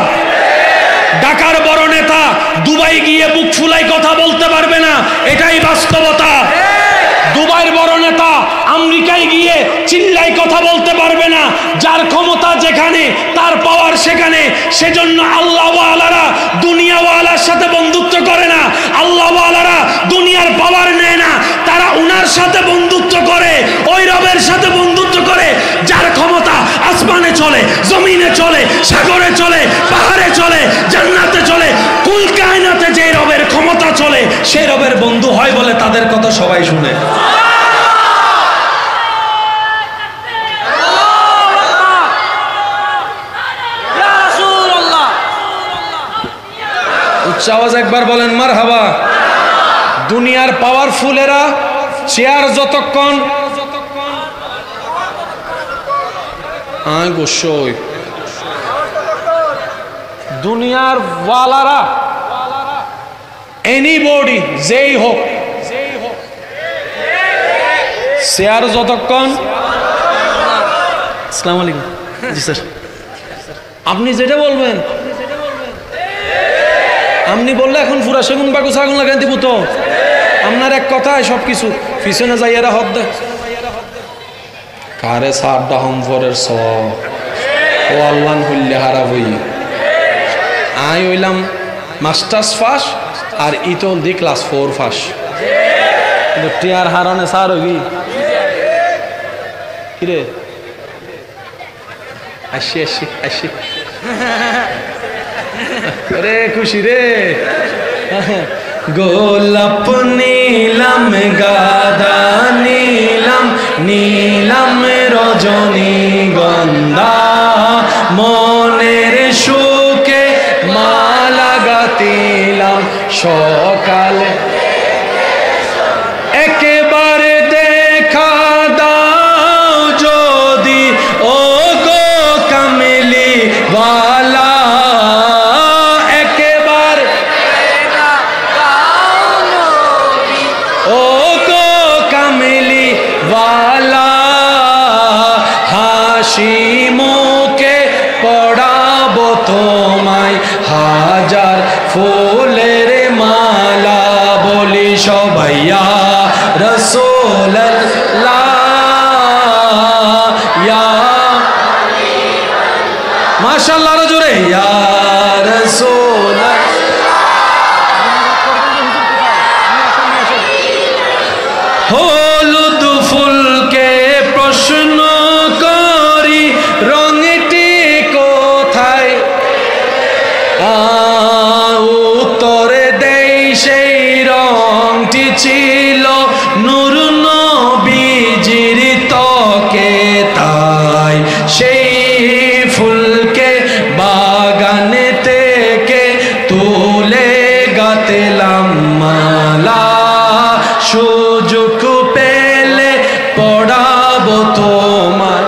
ঢাকার বড় নেতা দুবাই গিয়ে বুক ফুলাই কথা বলতে পারবে না, এটাই বাস্তবতা। দুবাইয়ের বড় নেতা আমেরিকায় গিয়ে চিল্লাই কথা বলতে পারবে না। যার ক্ষমতা যেখানে, তার পাওয়ার সেখানে। সেজন্য আল্লাহওয়ালারা দুনিয়াওয়ালার সাথে বন্ধুত্ব করে না, আল্লাহওয়ালারা দুনিয়ার পাওয়ার নেয় না, তারা উনার সাথে বন্ধুত্ব করে, ওই রবের সাথে বন্ধুত্ব করে যার ক্ষমতা আসমানে চলে, জমিনে চলে, সাগরে চলে, পাহাড়ে চলে, জান্নাতে চলে, কুল কায়নাতে যে রবের ক্ষমতা চলে, সেই রবের বন্ধু হয় বলে তাদের কথা সবাই শুনে। উচ্চ আওয়াজ একবার বলেন মারহাবা। দুনিয়ার পাওয়ারফুলেরা চেয়ার যতক্ষণ দুনিয়ার ওয়ালারা এনিবডি যেই হোক, চেয়ার যতক্ষণ। আসসালামু আলাইকুম। জি স্যার, আপনি যেটা বলবেন, আপনি বললে এখন পুরা সেগুন বাগু ছাগুন লাগাই দিব তো। আপনার এক কথায় সবকিছু পিছনে যাইয়ারা হদ দেয় কারে সারটা হমফরের স ও আল্লাহ হইলে হারা বই। আই হইলাম মাস্টার্স ফাঁস আর ইতল দি ক্লাস 4 ফাঁস, কিন্তু টিয়ার হারনে সার হই কিরে আসি আসি আসি রে খুশি রে। গোলাপ নীলাম গাদা নীলাম, নীলাম রজনী গন্ধা, মনের সুখে মালা গাতিলাম সকালে। একেবারে দেখা দাও যদি ও গো কামিলি ওয়ালা, মুখে পড়াবো তোমায় হাজার ফুলের মালা, বলি সবাই ইয়া রাসূলুল্লাহ ইয়া মাশাআল্লাহ জোরে ইয়া রাসূলুল্লাহ। হলুদ ফুলকে প্রশ্ন রঙটি কোথায়, উত্তরে দেই সেই রঙটি ছিল নূর নবীজির ত্বকে, তাই সেই ফুলকে বাগানে থেকে তুলে গাঁথলাম মালা, সুযোগ পেলে পড়াবো তোমায়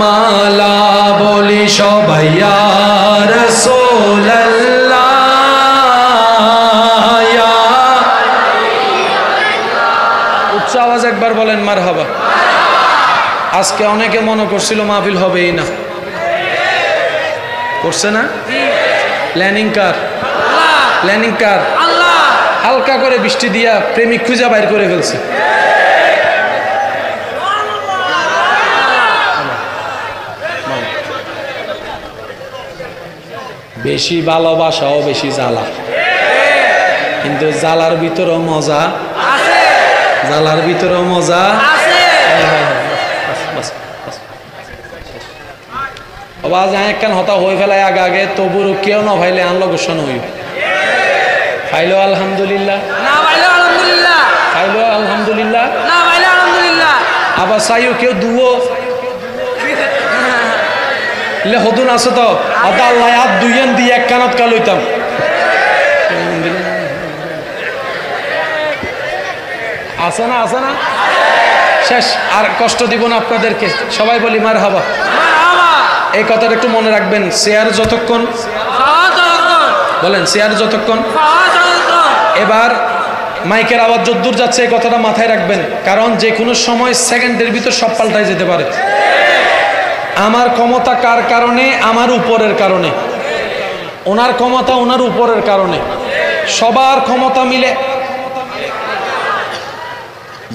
মালা, বলি সবাই ইয়া রাসূলুল্লাহ ইয়া। উচ্চ আওয়াজ একবার বলেন মারহাবা। আজকে অনেকে মনে করছিল মাহফিল হবেই না, করছে না? প্ল্যানিং কার? প্ল্যানিং কার? হালকা করে বৃষ্টি দিয়া প্রেমিক খুঁজা বাইর করে ফেলছে। বেশি ভালোবাসাও বেশি জ্বালা, কিন্তু জ্বালার ভিতরেও মজা আছে, জ্বালার ভিতরেও মজা আছে। আওয়াজ একখান হতা হয়ে ফেলায় আগে আগে, তবুর কেউ না ভাইলে আনলো গোসন হই খাইলো আলহামদুলিল্লাহ, না ভাইলো আলহামদুলিল্লাহ, খাইলো আলহামদুলিল্লাহ, না ভাইলো আলহামদুলিল্লাহ। আবার চাইও কেউ দুও লে হদুন আছে তো আদা আল্লাহ হাত দুইয়েন দিয়ে এক কানত কাল হইতাম। আছে না, আছে না, শেষ। আর কষ্ট দিব না আপনাদেরকে, সবাই বলি মার হাবা। এই কথাটা একটু মনে রাখবেন, শেয়ার যতক্ষণ বলেন, শেয়ার যতক্ষণ। এবার মাইকের আওয়াজ যদ্দূর যাচ্ছে এই কথাটা মাথায় রাখবেন, কারণ যে কোনো সময় সেকেন্ডের ভিতর সব পাল্টাই যেতে পারে। আমার ক্ষমতা কার কারণে? আমার উপরের কারণে। ওনার ক্ষমতা ওনার উপরের কারণে। সবার ক্ষমতা মিলে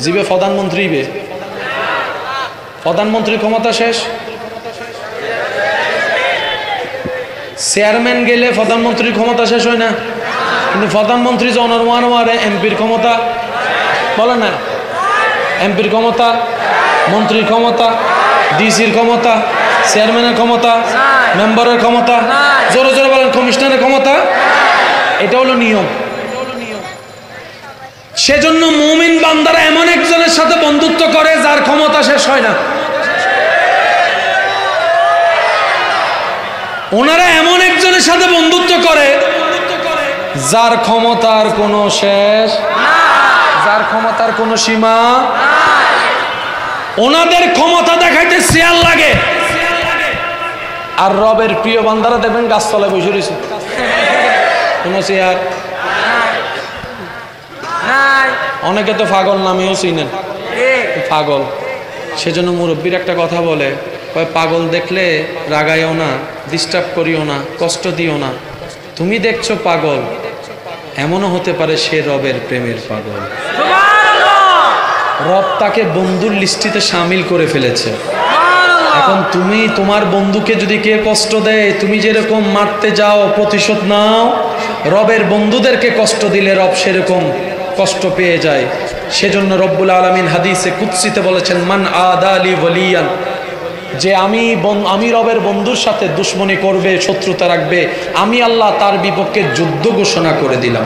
জিবে প্রধানমন্ত্রী, প্রধানমন্ত্রীর ক্ষমতা শেষ। চেয়ারম্যান গেলে প্রধানমন্ত্রীর ক্ষমতা শেষ হয় না, কিন্তু প্রধানমন্ত্রী জনমারে এমপির ক্ষমতা বলে না, এমপির ক্ষমতা, মন্ত্রীর ক্ষমতা, ডিসির ক্ষমতা, চেয়ারম্যানের ক্ষমতা, মেম্বারের ক্ষমতা, জোরে জোরে বলেন কমিশনারের ক্ষমতা। এটা হলো নিয়ম। সেজন্য মুমিন বান্দারা এমন একজনের সাথে বন্ধুত্ব করে যার ক্ষমতা শেষ হয় না। ওনারা এমন একজনের সাথে বন্ধুত্ব করে যার ক্ষমতার কোনো শেষ, যার ক্ষমতার কোনো সীমা। ওনাদের ক্ষমতা দেখাইতে শেয়ার লাগে, আর রবের প্রিয় বান্দারা দেখবেন গাছতলায় বসে রয়েছে, কোনো চেয়ার। অনেকে তো পাগল নামেও চিনেন, পাগল। সেজন্য মুরব্বীর একটা কথা বলে, পাগল দেখলে রাগাইও না, ডিস্টার্ব করিও না, কষ্ট দিও না। তুমি দেখছো পাগল, এমনও হতে পারে সে রবের প্রেমের পাগল। রব তাকে বন্ধুর লিস্টিতে সামিল করে ফেলেছে। এখন তুমি তোমার বন্ধুকে যদি কে কষ্ট দেয়, তুমি যেরকম মারতে যাও, প্রতিশোধ নাও, রবের বন্ধুদেরকে কষ্ট দিলে রব সেরকম কষ্ট পেয়ে যায়। সেজন্য রব্বুল আলামিন হাদিসে কুদসিতে বলেছেন, মান আদালি ওয়ালিয়ান, যে আমি রবের বন্ধুর সাথে দুশ্মনী করবে, শত্রুতা রাখবে, আমি আল্লাহ তার বিপক্ষে যুদ্ধ ঘোষণা করে দিলাম।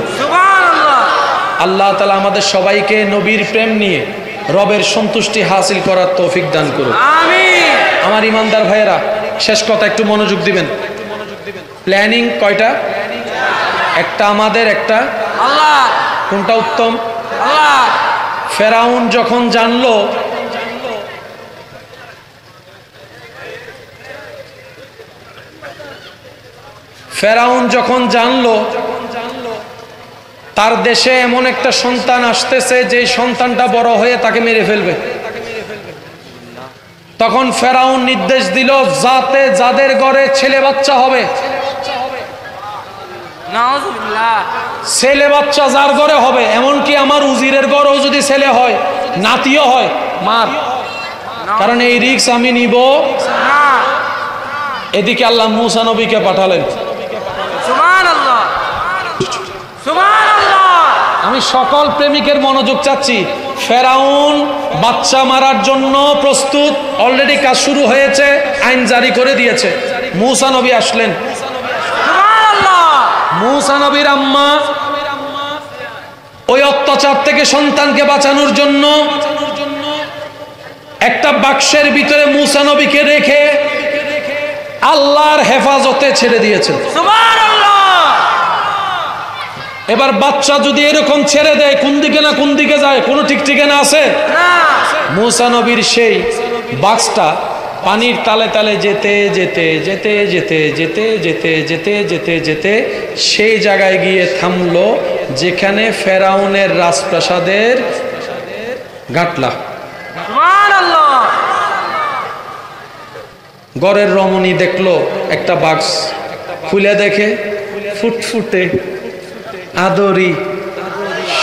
আল্লাহ তাআলা আমাদের সবাইকে নবীর প্রেম নিয়ে রবের সন্তুষ্টি হাসিল করার তৌফিক দান করুন, আমিন। আমার ইমানদার ভাইয়েরা, শেষ কথা একটু মনোযোগ দিবেন। প্ল্যানিং কয়টা? একটা আমাদের, একটা আল্লাহ। কোনটা উত্তম? আল্লাহ। ফেরাউন যখন জানলো তার দেশে এমন একটা সন্তান আসতেছে যে সন্তানটা বড় হয়ে তাকে মেরে ফেলবে, তখন ফেরাউন নির্দেশ দিল, যাতে যাদের ঘরে ছেলে বাচ্চা হবে, ছেলে বাচ্চা যার ঘরে হবে, এমনকি আমার উজিরের ঘরেও যদি ছেলে হয়, নাতিও হয়, মার, কারণ এই রিস্ক আমি নিব। এদিকে আল্লাহ মুসা নবীকে পাঠালেন। আমি সকল প্রেমিকের মনোযোগ চাচ্ছি। ফেরাউন বাচ্চা মারার জন্য প্রস্তুত, অলরেডি কাজ শুরু হয়েছে, আইন জারি করে দিয়েছে। মুসা নবী আসলেন। মুসা নবীর আম্মা ওই অত্যাচার থেকে সন্তানকে বাঁচানোর জন্য একটা বাক্সের ভিতরে মুসা নবীকে রেখে আল্লাহর হেফাজতে ছেড়ে দিয়েছেন। এবার বাচ্চা যদি এরকম ছেড়ে দেয়, কোন দিকে না কোন দিকে যায়, কোনো ঠিক ঠিকানা আছে? মুসা নবীর সেই বাক্সটা পানির তালে তালে যেতে যেতে যেতে যেতে যেতে যেতে যেতে যেতে যেতে সেই জায়গায় গিয়ে থামলো যেখানে ফেরাউনের রাজপ্রাসাদের গাটলা। ঘরের রমণী দেখলো একটা বাক্স, খুলে দেখে ফুটফুটে আদরি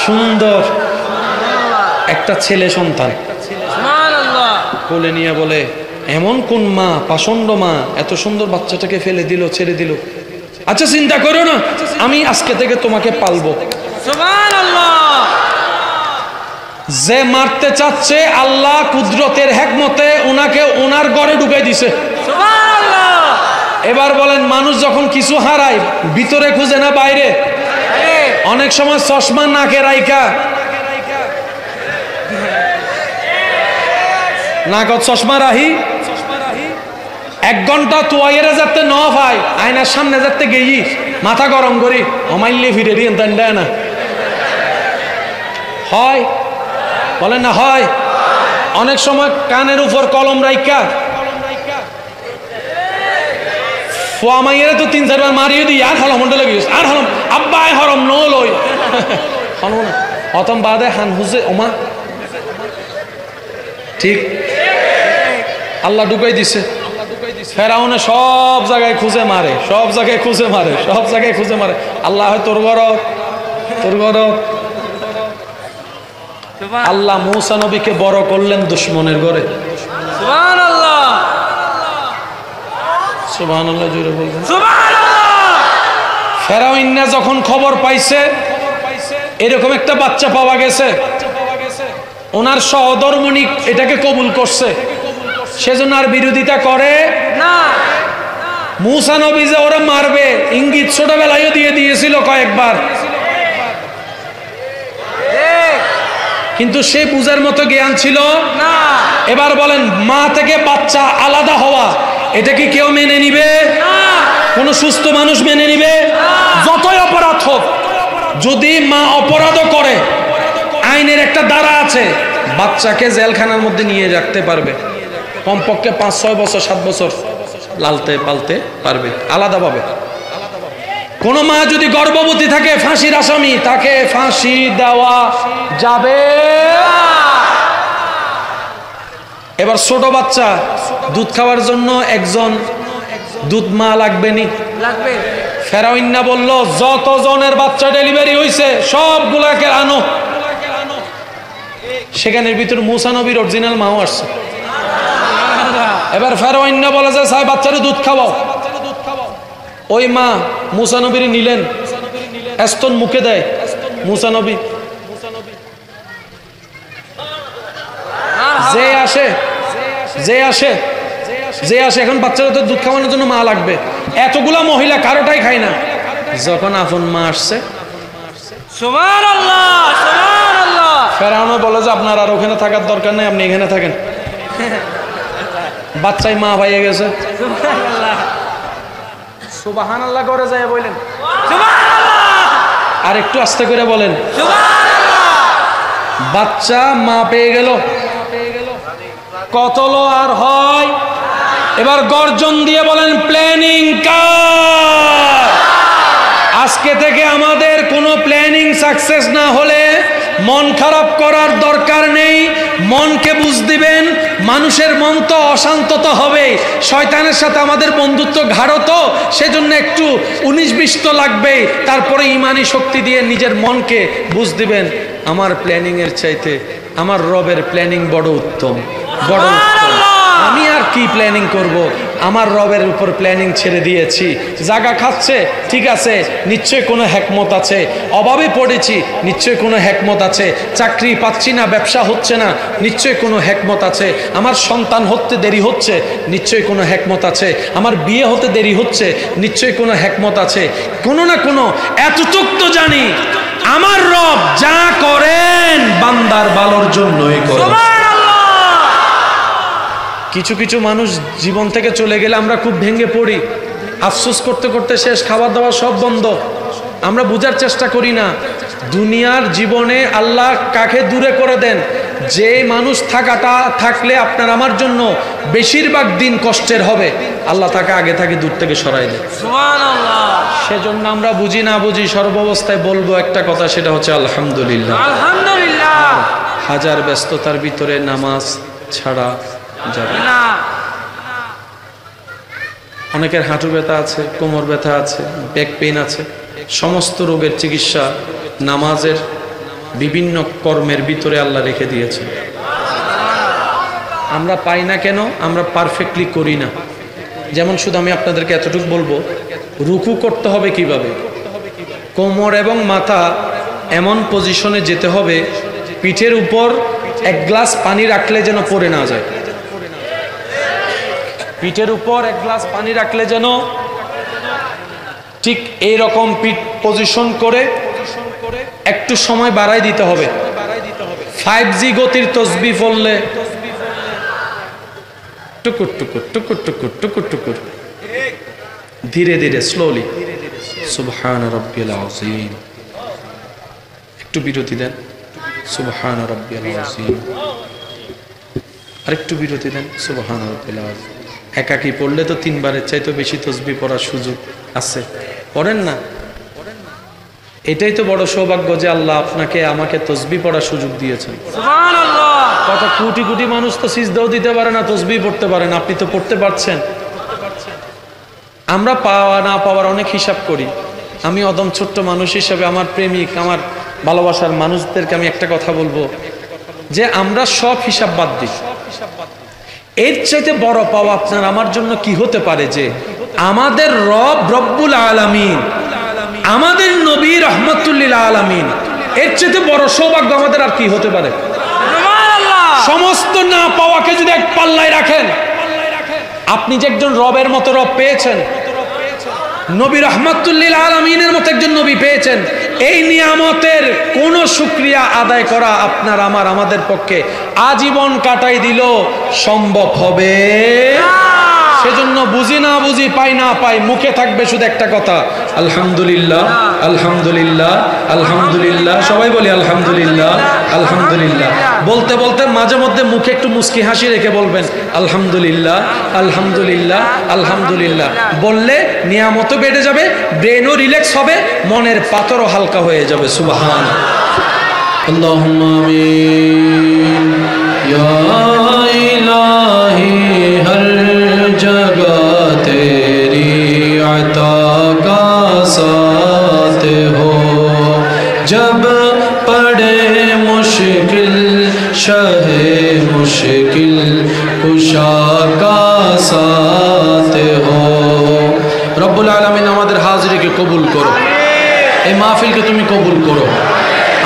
সুন্দর একটা ছেলে সন্তান। কোলে নিয়ে বলে, এমন কোন মা, পাষণ্ড মা এত সুন্দর বাচ্চাটাকে ফেলে দিল, ছেড়ে দিল? আচ্ছা চিন্তা করো না, আমি আজকে থেকে তোমাকে পালবো। যে মারতে চাচ্ছে, আল্লাহ কুদরতের হিকমতে ওনাকে ওনার ঘরে ঢুকাই দিছে। এবার বলেন, মানুষ যখন কিছু হারায় ভিতরে খুঁজে না বাইরে? অনেক সময় চশমা নাকে রাইকা নাকত চশমা রাহি 1 ঘন্টা তোয়াইরে যাতে ন ভাই আয়নার সামনে যাতে গেই মাথা গরম করি অমাইলে ফিরে দিন তাই দেয় না হয় বলেন না হয় অনেক সময় কানের উপর কলম রাইকা ফোয়ামাইয়ের তো 3-4 বার মারিয়ে দিই আর হলম মন্ডলে গিয়েছে আর হলম আব্বাই হরম নো লই হলম না অতম বাদে হান হুজে ওমা ঠিক আল্লাহ ঢুকাই দিছে ফেরাউনে সব জায়গায় খুঁজে মারে সব জায়গায় খুঁজে মারে সব জায়গায় খুঁজে মারে আল্লাহ হয় তোর গরব আল্লাহ মূসা নবীকে বড় করলেন দুশমনের ঘরে সুবহানাল্লাহ সুবহানাল্লাহ জোরে বলবেন ফেরাউন যখন খবর পাইছে এরকম একটা বাচ্চা পাওয়া গেছে ওনার সহধর্মণি এটাকে কবুল করছে সেজন্য আর বিরোধিতা করে না মূসা নবী যে ওরা মারবে ইঙ্গিত ছোটবেলায় দিয়ে দিয়েছিল কয়েকবার কিন্তু সে বুঝার মতো জ্ঞান ছিল না এবার বলেন মা থেকে বাচ্চা আলাদা হওয়া এটা কি কেউ মেনে নিবে কোন সুস্থ মানুষ মেনে নিবে যতই অপরাধ হোক যদি মা অপরাধও করে আইনের একটা ধারা আছে বাচ্চাকে জেলখানার মধ্যে নিয়ে রাখতে পারবে কমপক্ষে 5-6 বছর 7 বছর লালতে পালতে পারবে আলাদাভাবে কোন মা যদি গর্ভবতী থাকে ফাঁসির আসামি তাকে ফাঁসি দেওয়া যাবে এবার ছোট বাচ্চা দুধ খাওয়ার জন্য একজন দুধ মা লাগবে নি লাগবে ফেরাউন বলল যতজনের বাচ্চা ডেলিভারি হয়েছে সবগুলাকে আনো সেখানের ভিতর মূসা নবীর অরিজিনাল মাও আসছে এবার ফেরাউন বলে যে সাহেব বাচ্চারে দুধ খাওয়াও ওই মা মূসা নবীর নিলেন স্তন মুখে দেয় মূসা নবী যে আসে এখন বাচ্চারা তো দুধ খাওয়ানোর জন্য মা লাগবে এতগুলা মহিলা কারোটাই খায় না যখন আপন মা আসছে সুবহানাল্লাহ সুবহানাল্লাহ ফেরাউন বলে যে আপনার আর ওখানে থাকার দরকার নেই আপনি এখানে থাকেন বাচ্চাই মা পাইয়ে গেছে সুবহানাল্লাহ করে যায় বলেন আর একটু আস্তে করে বলেন বাচ্চা মা পেয়ে গেল কত লো আর হয় এবার গর্জন দিয়ে বলেন প্ল্যানিং কার আজকে থেকে আমাদের কোনো প্ল্যানিং সাকসেস না হলে মন খারাপ করার দরকার নেই মনকে বুঝ দিবেন মানুষের মন তো অশান্ত তো হবে শয়তানের সাথে আমাদের বন্ধুত্ব গাঢ় তো সেজন্য একটু 19-20 তো লাগবে তারপরে ইমানি শক্তি দিয়ে নিজের মনকে বুঝ দিবেন আমার প্ল্যানিং এর চাইতে আমার রবের প্ল্যানিং বড় উত্তম বড় উত্তম আমি আর কি প্ল্যানিং করব আমার রবের উপর প্ল্যানিং ছেড়ে দিয়েছি জায়গা খাচ্ছে ঠিক আছে নিশ্চয়ই কোনো হিকমত আছে অভাবে পড়েছি নিশ্চয়ই কোনো হিকমত আছে চাকরি পাচ্ছি না ব্যবসা হচ্ছে না নিশ্চয়ই কোনো হিকমত আছে আমার সন্তান হতে দেরি হচ্ছে নিশ্চয়ই কোনো হিকমত আছে আমার বিয়ে হতে দেরি হচ্ছে নিশ্চয়ই কোনো হিকমত আছে কোনো না কোনো এতটুক তো জানি আমার রব যা করেন বান্দার ভালোর জন্যই করেন কিছু কিছু মানুষ জীবন থেকে চলে গেলে আমরা খুব ভেঙে পড়ি আফসোস করতে করতে শেষ খাবার দাবার সব বন্ধ আমরা বুঝার চেষ্টা করি না দুনিয়ার জীবনে আল্লাহ কাকে দূরে করে দেন যে মানুষ থাকলে আপনার আমার জন্য বেশিরভাগ দিন কষ্টের হবে আল্লাহ তাকে আগে থেকে দূর থেকে সরাই দেন সুবহানাল্লাহ সেজন্য আমরা বুঝি না বুঝি সর্বাবস্থায় বলবো একটা কথা সেটা হচ্ছে আলহামদুলিল্লাহ আলহামদুলিল্লাহ হাজার ব্যস্ততার ভিতরে নামাজ ছাড়া যাবে না অনেকের হাঁটু ব্যথা আছে কোমর ব্যথা আছে ব্যাক পেইন আছে সমস্ত রোগের চিকিৎসা নামাজের বিভিন্ন কর্মের ভিতরে আল্লাহ রেখে দিয়েছে আমরা পাই না কেন আমরা পারফেক্টলি করি না যেমন শুধু আমি আপনাদেরকে এতটুকু বলবো রুকু করতে হবে কিভাবে কোমর এবং মাথা এমন পজিশনে যেতে হবে পিঠের উপর 1 গ্লাস পানি রাখলে যেন পড়ে না যায় পিঠের উপর 1 গ্লাস পানি রাখলে যেন ঠিক এইরকম পিঠ পজিশন করে একটু সময় বাড়াই দিতে হবে। 5G গতির তসবিহ পড়লে টুকুর টুকুর টুকুর টুকুর টুকুর টুকুর, ধীরে ধীরে স্লোলি সুবহান রাব্বিয়াল আযীম। একটু বিরতি দেন, সুবহান রাব্বিয়াল আযীম। আরেকটু বিরতি দেন, সুবহান রাব্বিয়াল আযীম। একাকি পড়লে তো 3 বারের চাইতে বেশি তসবিহ পড়ার সুযোগ আছে, পড়েন না? এটাই তো বড় সৌভাগ্য যে আল্লাহ আপনাকে আমাকে তসবিহ পড়ার সুযোগ দিয়েছেন। সুবহানাল্লাহ। কত কোটি কোটি মানুষ তো সিজদাও দিতে পারে না, তসবিহ পড়তে পারে না, আপনি তো পড়তে পারছেন। আমরা পাওয়া না পাওয়ার অনেক হিসাব করি। আমি অদম ছোট্ট মানুষ হিসেবে আমার প্রেমিক, আমার ভালোবাসার মানুষদেরকে আমি একটা কথা বলবো যে আমরা সব হিসাব বাদ দিই। এর চাইতে বড় পাওয়া আপনার আমার জন্য কি হতে পারে যে আমাদের রব রব্বুল আলামিন, আমাদের নবী রাহমাতুল্লিল আলামিন, এর চাইতে বড় সৌভাগ্য আমাদের আর কি হতে পারে? সুবহানাল্লাহ। সমস্ত না পাওয়াকে যদি এক পাল্লায় রাখেন, আপনি যে একজন রবের মতো রব পেয়েছেন, নবী রাহমাতুল্লিল আলামিনের মতো একজন নবী পেয়েছেন, এই নিয়ামতের কোন শুকরিয়া আদায় করা আপনার আমার আমাদের পক্ষে আজীবন কাটাই দিল সম্ভব হবে? সেজন্য বুঝি না বুঝি, পাই না পাই, মুখে থাকবে শুধু একটা কথা, আলহামদুলিল্লাহ আলহামদুলিল্লাহ আলহামদুলিল্লাহ। সবাই বলি আলহামদুলিল্লাহ আলহামদুলিল্লাহ। বলতে বলতে মাঝে মধ্যে মুখে একটু মুস্কি হাসি রেখে বলবেন আলহামদুলিল্লাহ আলহামদুলিল্লাহ আলহামদুলিল্লাহ। বললে নিয়ামতও বেড়ে যাবে, ব্রেনও রিল্যাক্স হবে, মনের পাথরও হালকা হয়ে যাবে। সুবহান আল্লাহুম্মা আমিন। ইয়া ইলাহি হর जगह तेरी अता का साथ हो, जब पड़े मुश्किल शहे मुश्किल कुशा का साथ हो। रब्बुल आलमीन আমাদের হাজিরিকে কবুল করো, এই মাহফিলকে তুমি কবুল করো,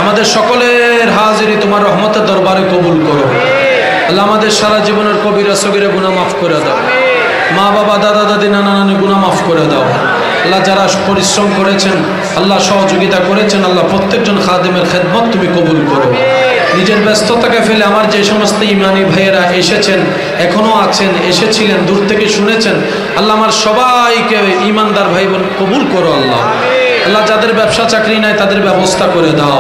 আমাদের সকলের হাজিরি তোমার রহমতের দরবারে কবুল করো। আল্লাহ আমাদের সারা জীবনের কবিরা সগীরা গুনাহ মাফ করে দাও, মা বাবা দাদা দাদি নানা নানি গুনাহ মাফ করে দাও। আল্লাহ যারা পরিশ্রম করেছেন, আল্লাহ সহযোগিতা করেছেন, আল্লাহ প্রত্যেকজন খাদেমের খেদমত তুমি কবুল করো। নিজের ব্যস্ততাকে ফেলে আমার যে সমস্ত ইমানি ভাইয়েরা এসেছেন, এখনো আছেন, এসেছিলেন, দূর থেকে শুনেছেন, আল্লাহ আমার সবাইকে ইমানদার ভাই বোন কবুল করো। আল্লাহ আল্লাহ যাদের ব্যবসা চাকরি নাই তাদের ব্যবস্থা করে দাও,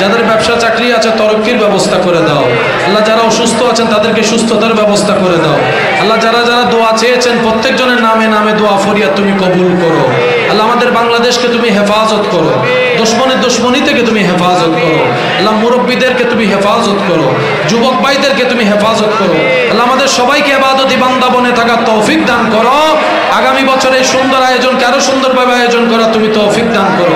যাদের ব্যবসা চাকরি আছে তরক্কির ব্যবস্থা করে দাও। আল্লাহ যারা অসুস্থ আছেন তাদেরকে সুস্থতার ব্যবস্থা করে দাও। আল্লাহ যারা যারা দোয়া চেয়েছেন প্রত্যেকজনের নামে নামে দোয়া ফরিয়াদ তুমি কবুল করো। আল্লাহ আমাদের বাংলাদেশকে তুমি হেফাজত করো, দুশমনের দুশমনি থেকে তুমি হেফাজত করো। আল্লাহ মুরব্বীদেরকে তুমি হেফাজত করো, যুবক ভাইদেরকে তুমি হেফাজত করো। আল্লাহ আমাদের সবাইকে ইবাদতি বান্দা বনে থাকার তৌফিক দান করো। আগামী বছর এই সুন্দর আয়োজনকে আরো সুন্দরভাবে আয়োজন করা তুমি তৌফিক দান করো।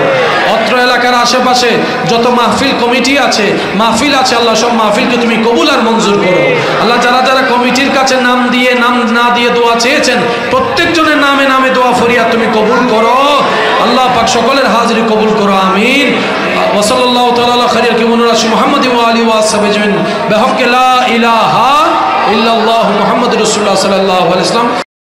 অত্র এলাকার আশেপাশে যত মাহফিল কমিটি আছে, মাহফিল আছে, আল্লাহ সব মাহফিলকে তুমি কবুল আর মঞ্জুর করো। আল্লাহ যারা যারা কমিটির কাছে নাম দিয়ে নাম না দিয়ে দোয়া চেয়েছেন, প্রত্যেকজনের নামে নামে দোয়া ফরিয়াদ তুমি কবুল করো। আল্লাহ পাক সকলের হাজিরি কবুল করো, আমিন। ওয়া সাল্লাল্লাহু তাআলা আলা খায়রিল কাওনির রাসূল মুহাম্মাদ ওয়া আলিহি ওয়া সাহবিহি আজমাইন বিহাক্কি লা ইলাহা ইল্লাল্লাহু মুহাম্মাদুর রাসূলুল্লাহ সাল্লাল্লাহু আলাইহি ওয়াসাল্লাম।